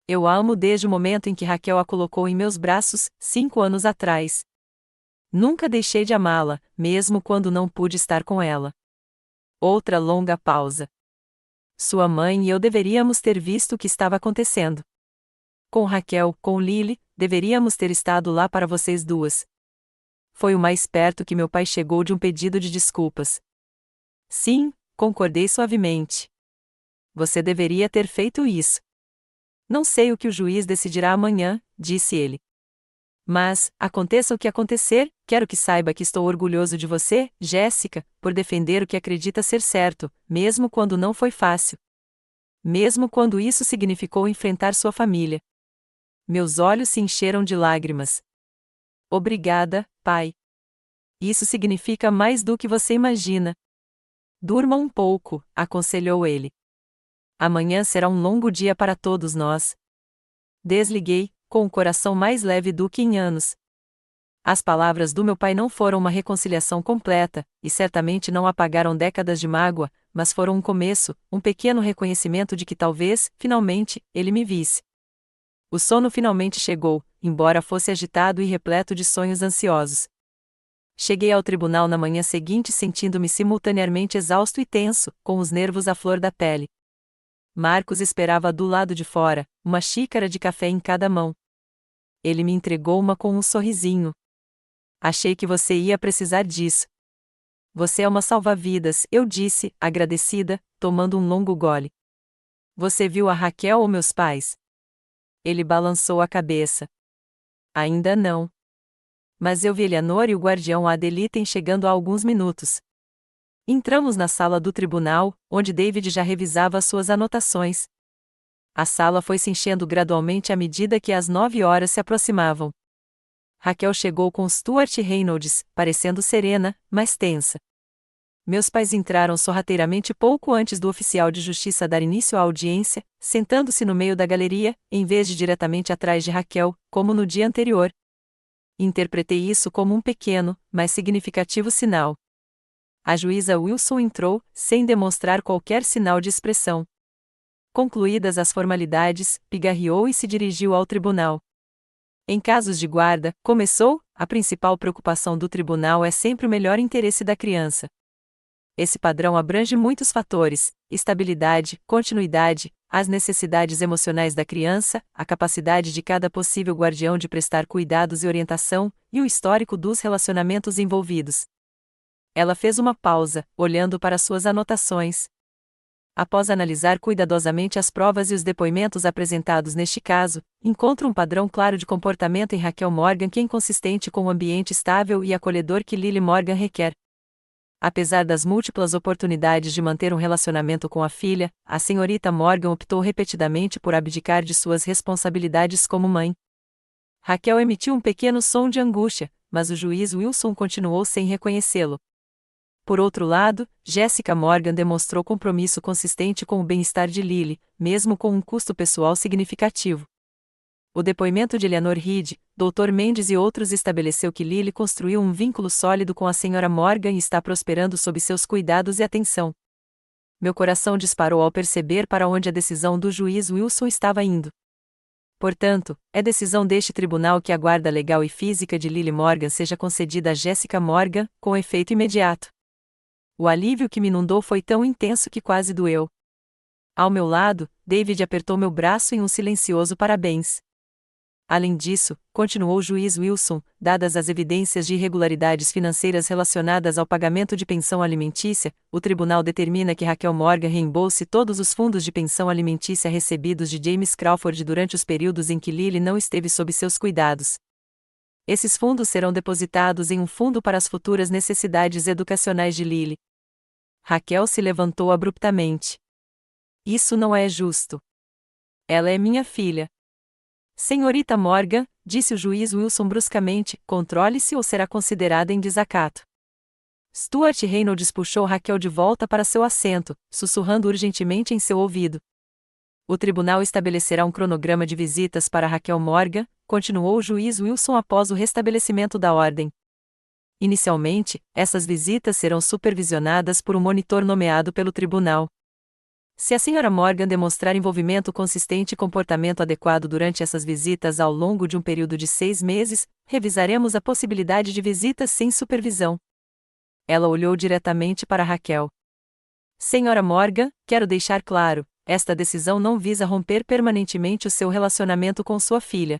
Eu a amo desde o momento em que Raquel a colocou em meus braços, 5 anos atrás. Nunca deixei de amá-la, mesmo quando não pude estar com ela. Outra longa pausa. Sua mãe e eu deveríamos ter visto o que estava acontecendo. Com Raquel, com Lily, deveríamos ter estado lá para vocês duas. Foi o mais perto que meu pai chegou de um pedido de desculpas. Sim, concordei suavemente. Você deveria ter feito isso. Não sei o que o juiz decidirá amanhã, disse ele. Mas, aconteça o que acontecer, quero que saiba que estou orgulhoso de você, Jéssica, por defender o que acredita ser certo, mesmo quando não foi fácil. Mesmo quando isso significou enfrentar sua família. Meus olhos se encheram de lágrimas. Obrigada, pai. Isso significa mais do que você imagina. Durma um pouco, aconselhou ele. Amanhã será um longo dia para todos nós. Desliguei, com o coração mais leve do que em anos. As palavras do meu pai não foram uma reconciliação completa, e certamente não apagaram décadas de mágoa, mas foram um começo, um pequeno reconhecimento de que talvez, finalmente, ele me visse. O sono finalmente chegou, embora fosse agitado e repleto de sonhos ansiosos. Cheguei ao tribunal na manhã seguinte sentindo-me simultaneamente exausto e tenso, com os nervos à flor da pele. Marcos esperava do lado de fora, uma xícara de café em cada mão. Ele me entregou uma com um sorrisinho. Achei que você ia precisar disso. Você é uma salva-vidas, eu disse, agradecida, tomando um longo gole. Você viu a Raquel ou meus pais? Ele balançou a cabeça. Ainda não. Mas eu vi Eleanor e o guardião Adelitem chegando há alguns minutos. Entramos na sala do tribunal, onde David já revisava as suas anotações. A sala foi se enchendo gradualmente à medida que as 9 horas se aproximavam. Raquel chegou com Stuart Reynolds, parecendo serena, mas tensa. Meus pais entraram sorrateiramente pouco antes do oficial de justiça dar início à audiência, sentando-se no meio da galeria, em vez de diretamente atrás de Raquel, como no dia anterior. Interpretei isso como um pequeno, mas significativo sinal. A juíza Wilson entrou, sem demonstrar qualquer sinal de expressão. Concluídas as formalidades, pigarreou e se dirigiu ao tribunal. Em casos de guarda, começou, a principal preocupação do tribunal é sempre o melhor interesse da criança. Esse padrão abrange muitos fatores: estabilidade, continuidade, as necessidades emocionais da criança, a capacidade de cada possível guardião de prestar cuidados e orientação, e o histórico dos relacionamentos envolvidos. Ela fez uma pausa, olhando para suas anotações. Após analisar cuidadosamente as provas e os depoimentos apresentados neste caso, encontro um padrão claro de comportamento em Raquel Morgan que é inconsistente com o ambiente estável e acolhedor que Lily Morgan requer. Apesar das múltiplas oportunidades de manter um relacionamento com a filha, a senhorita Morgan optou repetidamente por abdicar de suas responsabilidades como mãe. Raquel emitiu um pequeno som de angústia, mas o juiz Wilson continuou sem reconhecê-lo. Por outro lado, Jessica Morgan demonstrou compromisso consistente com o bem-estar de Lily, mesmo com um custo pessoal significativo. O depoimento de Eleanor Reed, Dr. Mendes e outros estabeleceu que Lily construiu um vínculo sólido com a Sra. Morgan e está prosperando sob seus cuidados e atenção. Meu coração disparou ao perceber para onde a decisão do juiz Wilson estava indo. Portanto, é decisão deste tribunal que a guarda legal e física de Lily Morgan seja concedida a Jessica Morgan, com efeito imediato. O alívio que me inundou foi tão intenso que quase doeu. Ao meu lado, David apertou meu braço em um silencioso parabéns. Além disso, continuou o juiz Wilson, dadas as evidências de irregularidades financeiras relacionadas ao pagamento de pensão alimentícia, o tribunal determina que Raquel Morgan reembolse todos os fundos de pensão alimentícia recebidos de James Crawford durante os períodos em que Lily não esteve sob seus cuidados. Esses fundos serão depositados em um fundo para as futuras necessidades educacionais de Lily. Raquel se levantou abruptamente. Isso não é justo. Ela é minha filha. Senhorita Morgan, disse o juiz Wilson bruscamente, controle-se ou será considerada em desacato. Stuart Reynolds puxou Raquel de volta para seu assento, sussurrando urgentemente em seu ouvido. O tribunal estabelecerá um cronograma de visitas para Raquel Morgan, continuou o juiz Wilson após o restabelecimento da ordem. Inicialmente, essas visitas serão supervisionadas por um monitor nomeado pelo tribunal. Se a Sra. Morgan demonstrar envolvimento consistente e comportamento adequado durante essas visitas ao longo de um período de 6 meses, revisaremos a possibilidade de visitas sem supervisão. Ela olhou diretamente para Raquel. Sra. Morgan, quero deixar claro, esta decisão não visa romper permanentemente o seu relacionamento com sua filha.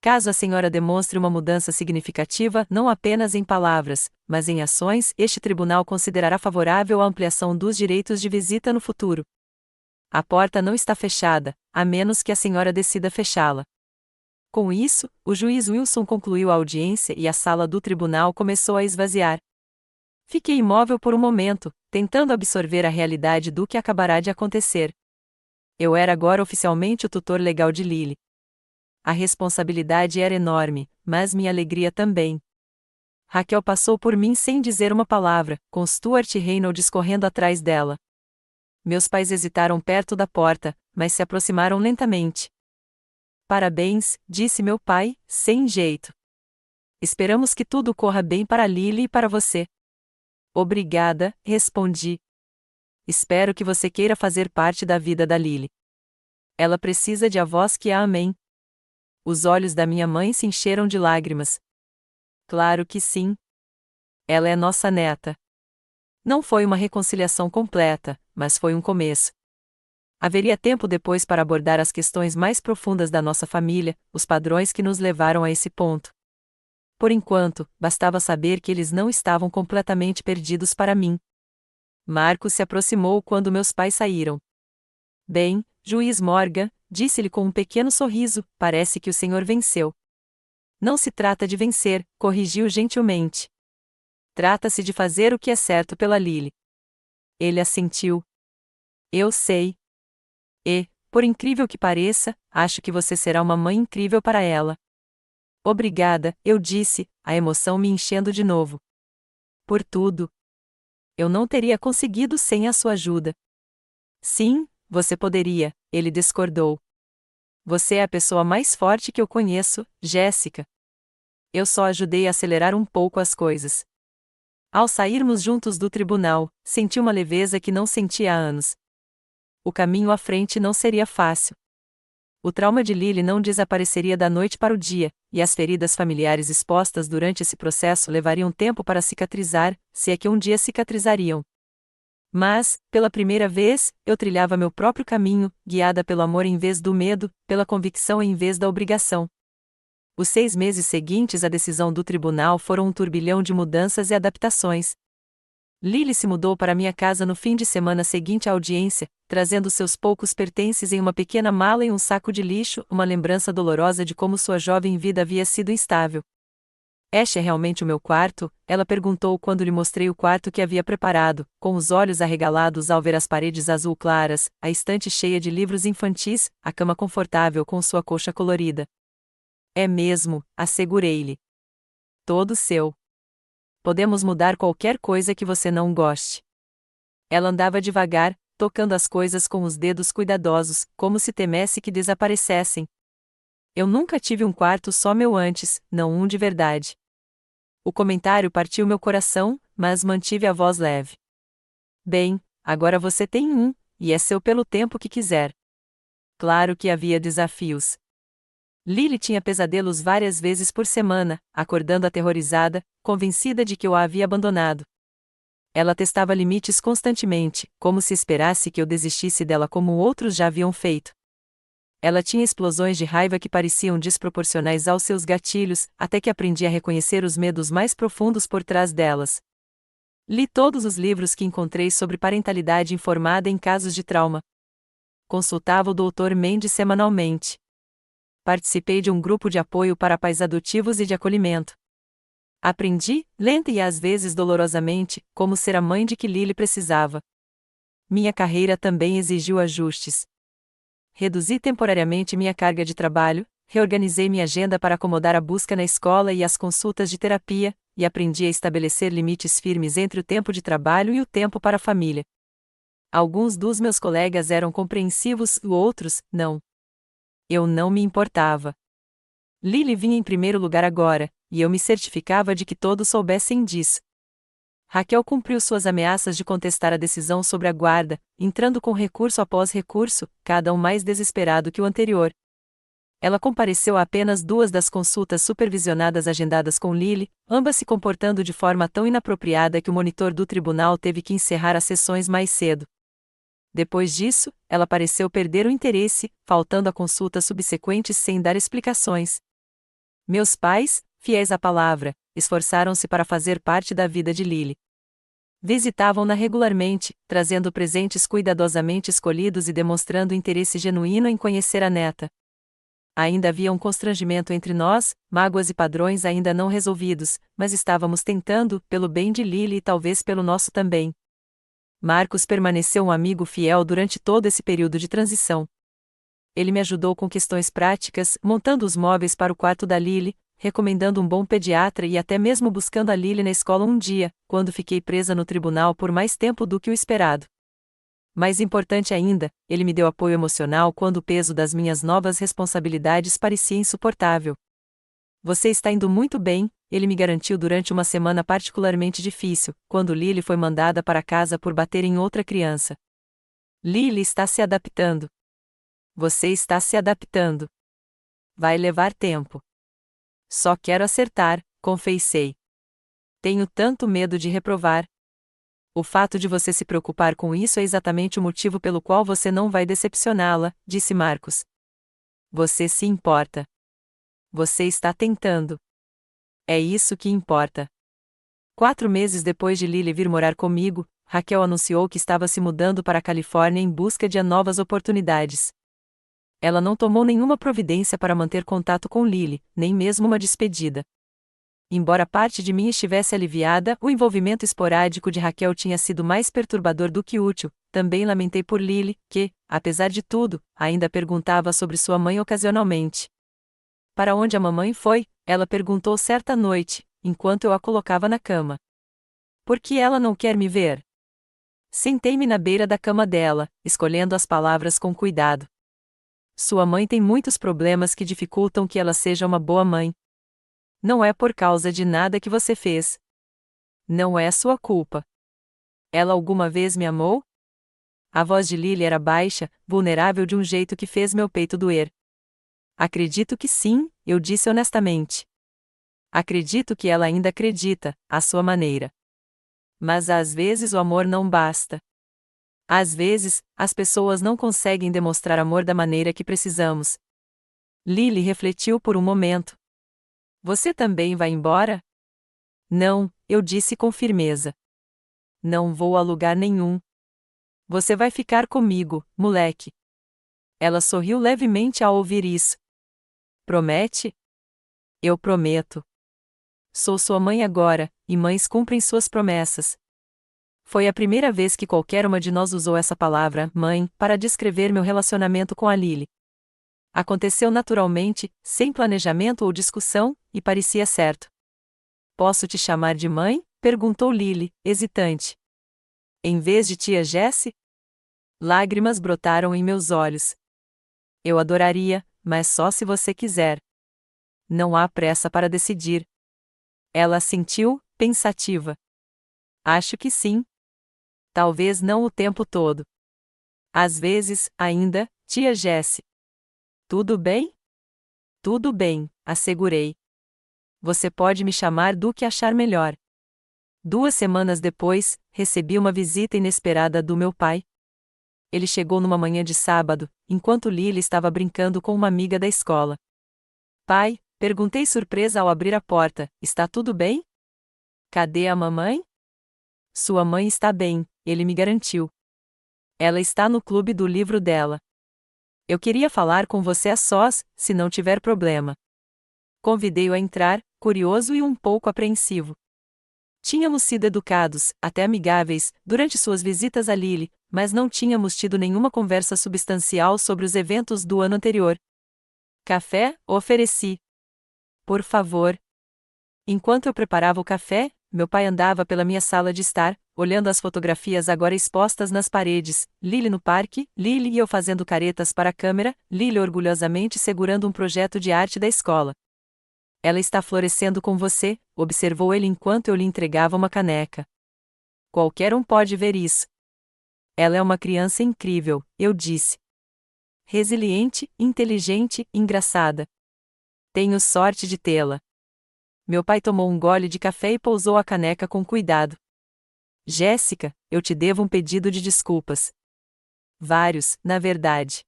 Caso a senhora demonstre uma mudança significativa não apenas em palavras, mas em ações, este tribunal considerará favorável a ampliação dos direitos de visita no futuro. A porta não está fechada, a menos que a senhora decida fechá-la. Com isso, o juiz Wilson concluiu a audiência e a sala do tribunal começou a esvaziar. Fiquei imóvel por um momento, tentando absorver a realidade do que acabará de acontecer. Eu era agora oficialmente o tutor legal de Lily. A responsabilidade era enorme, mas minha alegria também. Raquel passou por mim sem dizer uma palavra, com Stuart Reynolds correndo atrás dela. Meus pais hesitaram perto da porta, mas se aproximaram lentamente. Parabéns, disse meu pai, sem jeito. Esperamos que tudo corra bem para Lily e para você. Obrigada, respondi. Espero que você queira fazer parte da vida da Lily. Ela precisa de avós que a amem. Os olhos da minha mãe se encheram de lágrimas. Claro que sim. Ela é nossa neta. Não foi uma reconciliação completa, mas foi um começo. Haveria tempo depois para abordar as questões mais profundas da nossa família, os padrões que nos levaram a esse ponto. Por enquanto, bastava saber que eles não estavam completamente perdidos para mim. Marcos se aproximou quando meus pais saíram. Bem, juiz Morgan, disse-lhe com um pequeno sorriso, parece que o senhor venceu. Não se trata de vencer, corrigiu gentilmente. Trata-se de fazer o que é certo pela Lily. Ele assentiu. Eu sei. E, por incrível que pareça, acho que você será uma mãe incrível para ela. Obrigada, eu disse, a emoção me enchendo de novo. Por tudo. Eu não teria conseguido sem a sua ajuda. Sim, você poderia, ele discordou. Você é a pessoa mais forte que eu conheço, Jéssica. Eu só ajudei a acelerar um pouco as coisas. Ao sairmos juntos do tribunal, senti uma leveza que não sentia há anos. O caminho à frente não seria fácil. O trauma de Lily não desapareceria da noite para o dia, e as feridas familiares expostas durante esse processo levariam tempo para cicatrizar, se é que um dia cicatrizariam. Mas, pela primeira vez, eu trilhava meu próprio caminho, guiada pelo amor em vez do medo, pela convicção em vez da obrigação. Os 6 meses seguintes à decisão do tribunal foram um turbilhão de mudanças e adaptações. Lily se mudou para minha casa no fim de semana seguinte à audiência, trazendo seus poucos pertences em uma pequena mala e um saco de lixo, uma lembrança dolorosa de como sua jovem vida havia sido instável. Este é realmente o meu quarto? Ela perguntou quando lhe mostrei o quarto que havia preparado, com os olhos arregalados ao ver as paredes azul claras, a estante cheia de livros infantis, a cama confortável com sua colcha colorida. É mesmo, assegurei-lhe. Todo seu. Podemos mudar qualquer coisa que você não goste. Ela andava devagar, tocando as coisas com os dedos cuidadosos, como se temesse que desaparecessem. Eu nunca tive um quarto só meu antes, não um de verdade. O comentário partiu meu coração, mas mantive a voz leve. Bem, agora você tem um, e é seu pelo tempo que quiser. Claro que havia desafios. Lily tinha pesadelos várias vezes por semana, acordando aterrorizada, convencida de que eu a havia abandonado. Ela testava limites constantemente, como se esperasse que eu desistisse dela como outros já haviam feito. Ela tinha explosões de raiva que pareciam desproporcionais aos seus gatilhos, até que aprendi a reconhecer os medos mais profundos por trás delas. Li todos os livros que encontrei sobre parentalidade informada em casos de trauma. Consultava o Dr. Mendes semanalmente. Participei de um grupo de apoio para pais adotivos e de acolhimento. Aprendi, lenta e às vezes dolorosamente, como ser a mãe de que Lily precisava. Minha carreira também exigiu ajustes. Reduzi temporariamente minha carga de trabalho, reorganizei minha agenda para acomodar a busca na escola e as consultas de terapia, e aprendi a estabelecer limites firmes entre o tempo de trabalho e o tempo para a família. Alguns dos meus colegas eram compreensivos, outros, não. Eu não me importava. Lily vinha em primeiro lugar agora, e eu me certificava de que todos soubessem disso. Raquel cumpriu suas ameaças de contestar a decisão sobre a guarda, entrando com recurso após recurso, cada um mais desesperado que o anterior. Ela compareceu a apenas 2 das consultas supervisionadas agendadas com Lily, ambas se comportando de forma tão inapropriada que o monitor do tribunal teve que encerrar as sessões mais cedo. Depois disso, ela pareceu perder o interesse, faltando a consultas subsequentes sem dar explicações. Meus pais, fiéis à palavra, esforçaram-se para fazer parte da vida de Lily. Visitavam-na regularmente, trazendo presentes cuidadosamente escolhidos e demonstrando interesse genuíno em conhecer a neta. Ainda havia um constrangimento entre nós, mágoas e padrões ainda não resolvidos, mas estávamos tentando, pelo bem de Lily e talvez pelo nosso também. Marcos permaneceu um amigo fiel durante todo esse período de transição. Ele me ajudou com questões práticas, montando os móveis para o quarto da Lily, recomendando um bom pediatra e até mesmo buscando a Lily na escola um dia, quando fiquei presa no tribunal por mais tempo do que o esperado. Mais importante ainda, ele me deu apoio emocional quando o peso das minhas novas responsabilidades parecia insuportável. Você está indo muito bem, ele me garantiu durante uma semana particularmente difícil, quando Lily foi mandada para casa por bater em outra criança. Lily está se adaptando. Você está se adaptando. Vai levar tempo. Só quero acertar, confessei. Tenho tanto medo de reprovar. O fato de você se preocupar com isso é exatamente o motivo pelo qual você não vai decepcioná-la, disse Marcos. Você se importa. Você está tentando. É isso que importa. 4 meses depois de Lily vir morar comigo, Raquel anunciou que estava se mudando para a Califórnia em busca de novas oportunidades. Ela não tomou nenhuma providência para manter contato com Lily, nem mesmo uma despedida. Embora parte de mim estivesse aliviada, o envolvimento esporádico de Raquel tinha sido mais perturbador do que útil. Também lamentei por Lily, que, apesar de tudo, ainda perguntava sobre sua mãe ocasionalmente. Para onde a mamãe foi? Ela perguntou certa noite, enquanto eu a colocava na cama. Por que ela não quer me ver? Sentei-me na beira da cama dela, escolhendo as palavras com cuidado. Sua mãe tem muitos problemas que dificultam que ela seja uma boa mãe. Não é por causa de nada que você fez. Não é sua culpa. Ela alguma vez me amou? A voz de Lily era baixa, vulnerável de um jeito que fez meu peito doer. Acredito que sim, eu disse honestamente. Acredito que ela ainda acredita, à sua maneira. Mas às vezes o amor não basta. Às vezes, as pessoas não conseguem demonstrar amor da maneira que precisamos. Lily refletiu por um momento. Você também vai embora? Não, eu disse com firmeza. Não vou a lugar nenhum. Você vai ficar comigo, moleque. Ela sorriu levemente ao ouvir isso. Promete? Eu prometo. Sou sua mãe agora, e mães cumprem suas promessas. Foi a primeira vez que qualquer uma de nós usou essa palavra, mãe, para descrever meu relacionamento com a Lily. Aconteceu naturalmente, sem planejamento ou discussão, e parecia certo. Posso te chamar de mãe? Perguntou Lily, hesitante. Em vez de tia Jessie? Lágrimas brotaram em meus olhos. Eu adoraria, mas só se você quiser. Não há pressa para decidir. Ela assentiu, pensativa. Acho que sim. Talvez não o tempo todo. Às vezes, ainda, tia Jessie. Tudo bem? Tudo bem, assegurei. Você pode me chamar do que achar melhor. 2 semanas depois, recebi uma visita inesperada do meu pai. Ele chegou numa manhã de sábado, enquanto Lily estava brincando com uma amiga da escola. Pai, perguntei surpresa ao abrir a porta, está tudo bem? Cadê a mamãe? Sua mãe está bem, ele me garantiu. Ela está no clube do livro dela. Eu queria falar com você a sós, se não tiver problema. Convidei-o a entrar, curioso e um pouco apreensivo. Tínhamos sido educados, até amigáveis, durante suas visitas a Lily, mas não tínhamos tido nenhuma conversa substancial sobre os eventos do ano anterior. Café? Ofereci. Por favor. Enquanto eu preparava o café, meu pai andava pela minha sala de estar, olhando as fotografias agora expostas nas paredes, Lily no parque, Lily e eu fazendo caretas para a câmera, Lily orgulhosamente segurando um projeto de arte da escola. Ela está florescendo com você, observou ele enquanto eu lhe entregava uma caneca. Qualquer um pode ver isso. Ela é uma criança incrível, eu disse. Resiliente, inteligente, engraçada. Tenho sorte de tê-la. Meu pai tomou um gole de café e pousou a caneca com cuidado. Jéssica, eu te devo um pedido de desculpas. Vários, na verdade.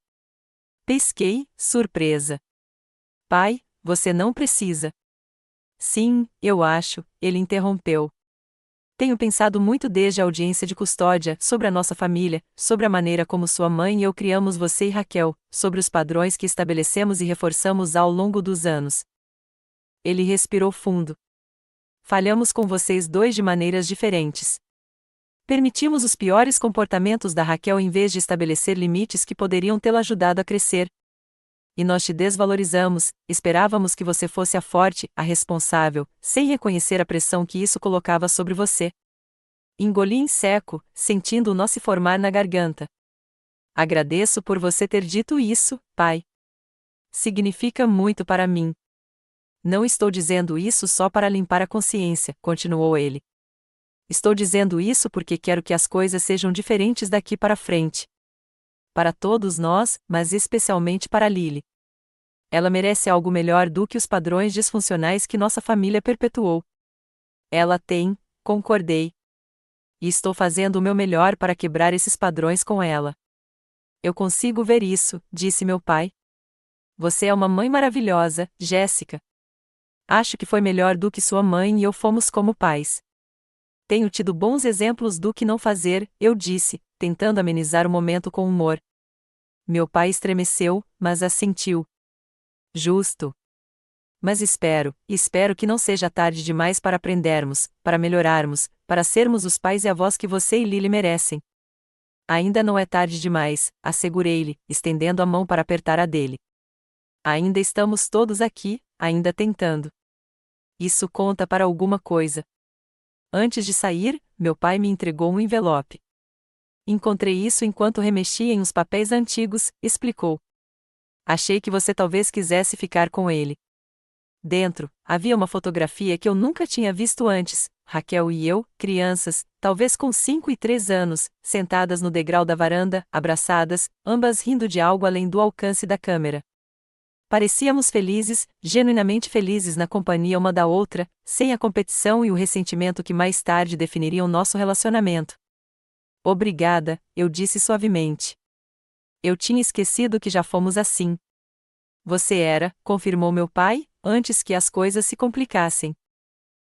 Pesquei, surpresa. Pai, você não precisa. Sim, eu acho, ele interrompeu. Tenho pensado muito desde a audiência de custódia, sobre a nossa família, sobre a maneira como sua mãe e eu criamos você e Raquel, sobre os padrões que estabelecemos e reforçamos ao longo dos anos. Ele respirou fundo. Falhamos com vocês dois de maneiras diferentes. Permitimos os piores comportamentos da Raquel em vez de estabelecer limites que poderiam tê-la ajudado a crescer. E nós te desvalorizamos, esperávamos que você fosse a forte, a responsável, sem reconhecer a pressão que isso colocava sobre você. Engoli em seco, sentindo o nó se formar na garganta. Agradeço por você ter dito isso, pai. Significa muito para mim. Não estou dizendo isso só para limpar a consciência, continuou ele. Estou dizendo isso porque quero que as coisas sejam diferentes daqui para frente. Para todos nós, mas especialmente para Lily. Ela merece algo melhor do que os padrões disfuncionais que nossa família perpetuou. Ela tem, concordei. E estou fazendo o meu melhor para quebrar esses padrões com ela. Eu consigo ver isso, disse meu pai. Você é uma mãe maravilhosa, Jéssica. Acho que foi melhor do que sua mãe e eu fomos como pais. Tenho tido bons exemplos do que não fazer, eu disse, tentando amenizar o momento com humor. Meu pai estremeceu, mas assentiu. Justo. Mas espero que não seja tarde demais para aprendermos, para melhorarmos, para sermos os pais e avós que você e Lily merecem. Ainda não é tarde demais, assegurei-lhe, estendendo a mão para apertar a dele. Ainda estamos todos aqui, ainda tentando. Isso conta para alguma coisa. Antes de sair, meu pai me entregou um envelope. Encontrei isso enquanto remexia em uns papéis antigos, explicou. Achei que você talvez quisesse ficar com ele. Dentro, havia uma fotografia que eu nunca tinha visto antes, Raquel e eu, crianças, talvez com 5 e 3 anos, sentadas no degrau da varanda, abraçadas, ambas rindo de algo além do alcance da câmera. Parecíamos felizes, genuinamente felizes na companhia uma da outra, sem a competição e o ressentimento que mais tarde definiriam nosso relacionamento. Obrigada, eu disse suavemente. Eu tinha esquecido que já fomos assim. Você era, confirmou meu pai, antes que as coisas se complicassem.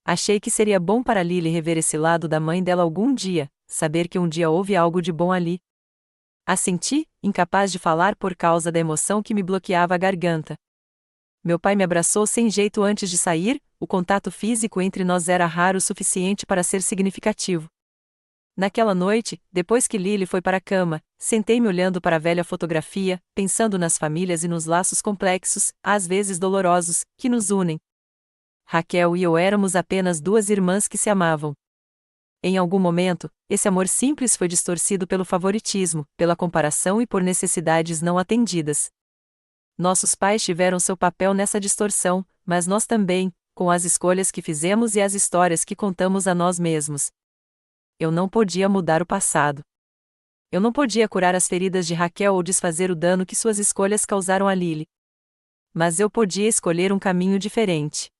Achei que seria bom para Lily rever esse lado da mãe dela algum dia, saber que um dia houve algo de bom ali. Assenti, incapaz de falar por causa da emoção que me bloqueava a garganta. Meu pai me abraçou sem jeito antes de sair, o contato físico entre nós era raro o suficiente para ser significativo. Naquela noite, depois que Lily foi para a cama, sentei-me olhando para a velha fotografia, pensando nas famílias e nos laços complexos, às vezes dolorosos, que nos unem. Raquel e eu éramos apenas duas irmãs que se amavam. Em algum momento, esse amor simples foi distorcido pelo favoritismo, pela comparação e por necessidades não atendidas. Nossos pais tiveram seu papel nessa distorção, mas nós também, com as escolhas que fizemos e as histórias que contamos a nós mesmos. Eu não podia mudar o passado. Eu não podia curar as feridas de Raquel ou desfazer o dano que suas escolhas causaram a Lily. Mas eu podia escolher um caminho diferente.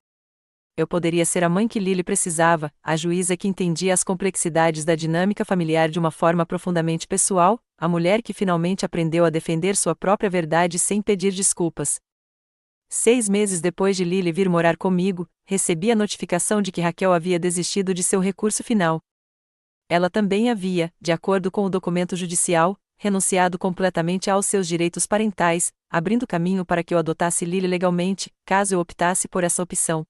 Eu poderia ser a mãe que Lily precisava, a juíza que entendia as complexidades da dinâmica familiar de uma forma profundamente pessoal, a mulher que finalmente aprendeu a defender sua própria verdade sem pedir desculpas. 6 meses depois de Lily vir morar comigo, recebi a notificação de que Raquel havia desistido de seu recurso final. Ela também havia, de acordo com o documento judicial, renunciado completamente aos seus direitos parentais, abrindo caminho para que eu adotasse Lily legalmente, caso eu optasse por essa opção.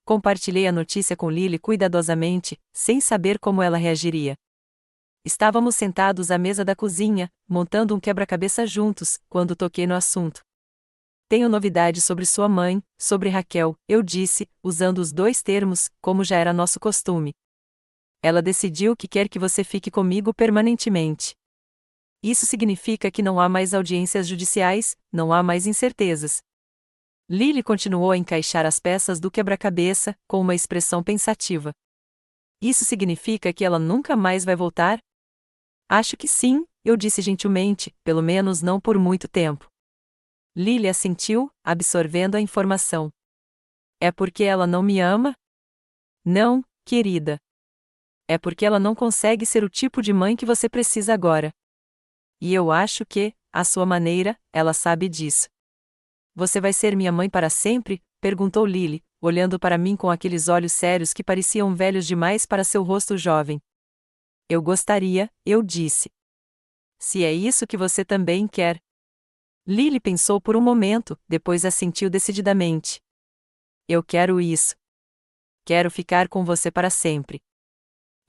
Compartilhei a notícia com Lily cuidadosamente, sem saber como ela reagiria. Estávamos sentados à mesa da cozinha, montando um quebra-cabeça juntos, quando toquei no assunto. Tenho novidades sobre sua mãe, sobre Raquel, eu disse, usando os dois termos, como já era nosso costume. Ela decidiu que quer que você fique comigo permanentemente. Isso significa que não há mais audiências judiciais, não há mais incertezas. Lily continuou a encaixar as peças do quebra-cabeça, com uma expressão pensativa. Isso significa que ela nunca mais vai voltar? Acho que sim, eu disse gentilmente, pelo menos não por muito tempo. Lily assentiu, absorvendo a informação. É porque ela não me ama? Não, querida. É porque ela não consegue ser o tipo de mãe que você precisa agora. E eu acho que, à sua maneira, ela sabe disso. Você vai ser minha mãe para sempre? Perguntou Lily, olhando para mim com aqueles olhos sérios que pareciam velhos demais para seu rosto jovem. Eu gostaria, eu disse. Se é isso que você também quer. Lily pensou por um momento, depois assentiu decididamente. Eu quero isso. Quero ficar com você para sempre.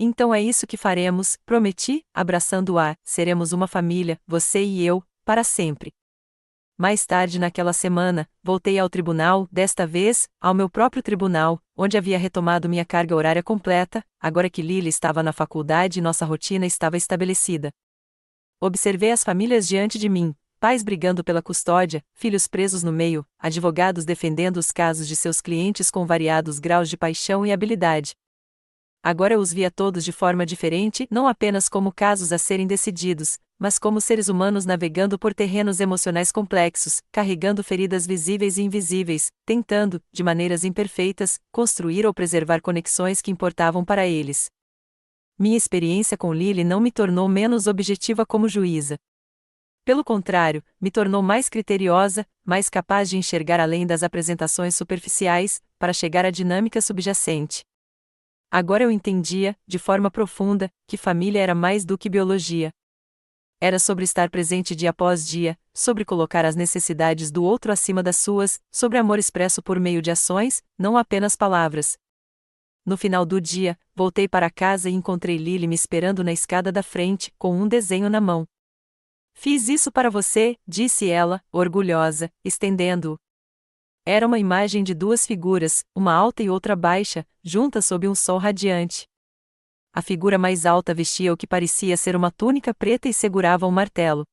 Então é isso que faremos, prometi, abraçando-a, seremos uma família, você e eu, para sempre. Mais tarde naquela semana, voltei ao tribunal, desta vez, ao meu próprio tribunal, onde havia retomado minha carga horária completa, agora que Lily estava na faculdade e nossa rotina estava estabelecida. Observei as famílias diante de mim, pais brigando pela custódia, filhos presos no meio, advogados defendendo os casos de seus clientes com variados graus de paixão e habilidade. Agora eu os via todos de forma diferente, não apenas como casos a serem decididos, mas como seres humanos navegando por terrenos emocionais complexos, carregando feridas visíveis e invisíveis, tentando, de maneiras imperfeitas, construir ou preservar conexões que importavam para eles. Minha experiência com Lily não me tornou menos objetiva como juíza. Pelo contrário, me tornou mais criteriosa, mais capaz de enxergar além das apresentações superficiais, para chegar à dinâmica subjacente. Agora eu entendia, de forma profunda, que família era mais do que biologia. Era sobre estar presente dia após dia, sobre colocar as necessidades do outro acima das suas, sobre amor expresso por meio de ações, não apenas palavras. No final do dia, voltei para casa e encontrei Lily me esperando na escada da frente, com um desenho na mão. "Fiz isso para você", disse ela, orgulhosa, estendendo-o. Era uma imagem de duas figuras, uma alta e outra baixa, juntas sob um sol radiante. A figura mais alta vestia o que parecia ser uma túnica preta e segurava um martelo.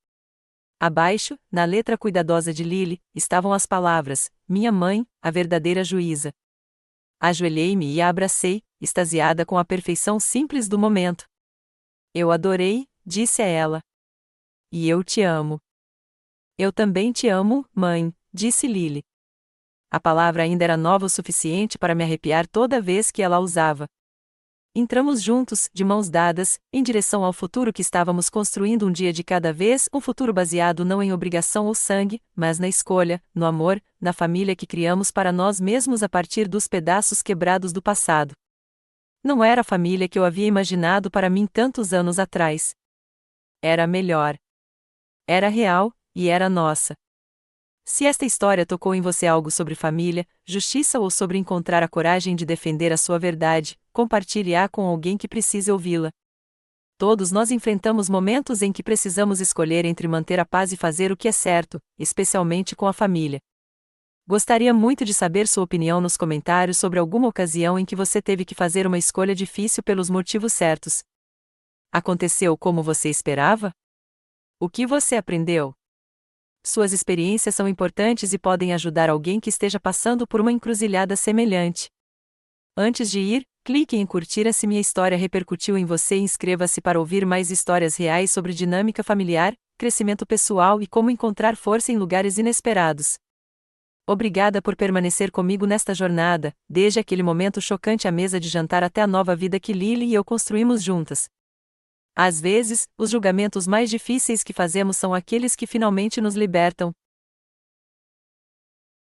Abaixo, na letra cuidadosa de Lily, estavam as palavras: "Minha mãe, a verdadeira juíza". Ajoelhei-me e a abracei, extasiada com a perfeição simples do momento. "Eu adorei", disse a ela. "E eu te amo". "Eu também te amo, mãe", disse Lily. A palavra ainda era nova o suficiente para me arrepiar toda vez que ela a usava. Entramos juntos, de mãos dadas, em direção ao futuro que estávamos construindo um dia de cada vez, um futuro baseado não em obrigação ou sangue, mas na escolha, no amor, na família que criamos para nós mesmos a partir dos pedaços quebrados do passado. Não era a família que eu havia imaginado para mim tantos anos atrás. Era a melhor. Era real, e era nossa. Se esta história tocou em você algo sobre família, justiça ou sobre encontrar a coragem de defender a sua verdade, compartilhe-a com alguém que precise ouvi-la. Todos nós enfrentamos momentos em que precisamos escolher entre manter a paz e fazer o que é certo, especialmente com a família. Gostaria muito de saber sua opinião nos comentários sobre alguma ocasião em que você teve que fazer uma escolha difícil pelos motivos certos. Aconteceu como você esperava? O que você aprendeu? Suas experiências são importantes e podem ajudar alguém que esteja passando por uma encruzilhada semelhante. Antes de ir, clique em curtir se minha história repercutiu em você e inscreva-se para ouvir mais histórias reais sobre dinâmica familiar, crescimento pessoal e como encontrar força em lugares inesperados. Obrigada por permanecer comigo nesta jornada, desde aquele momento chocante à mesa de jantar até a nova vida que Lily e eu construímos juntas. Às vezes, os julgamentos mais difíceis que fazemos são aqueles que finalmente nos libertam.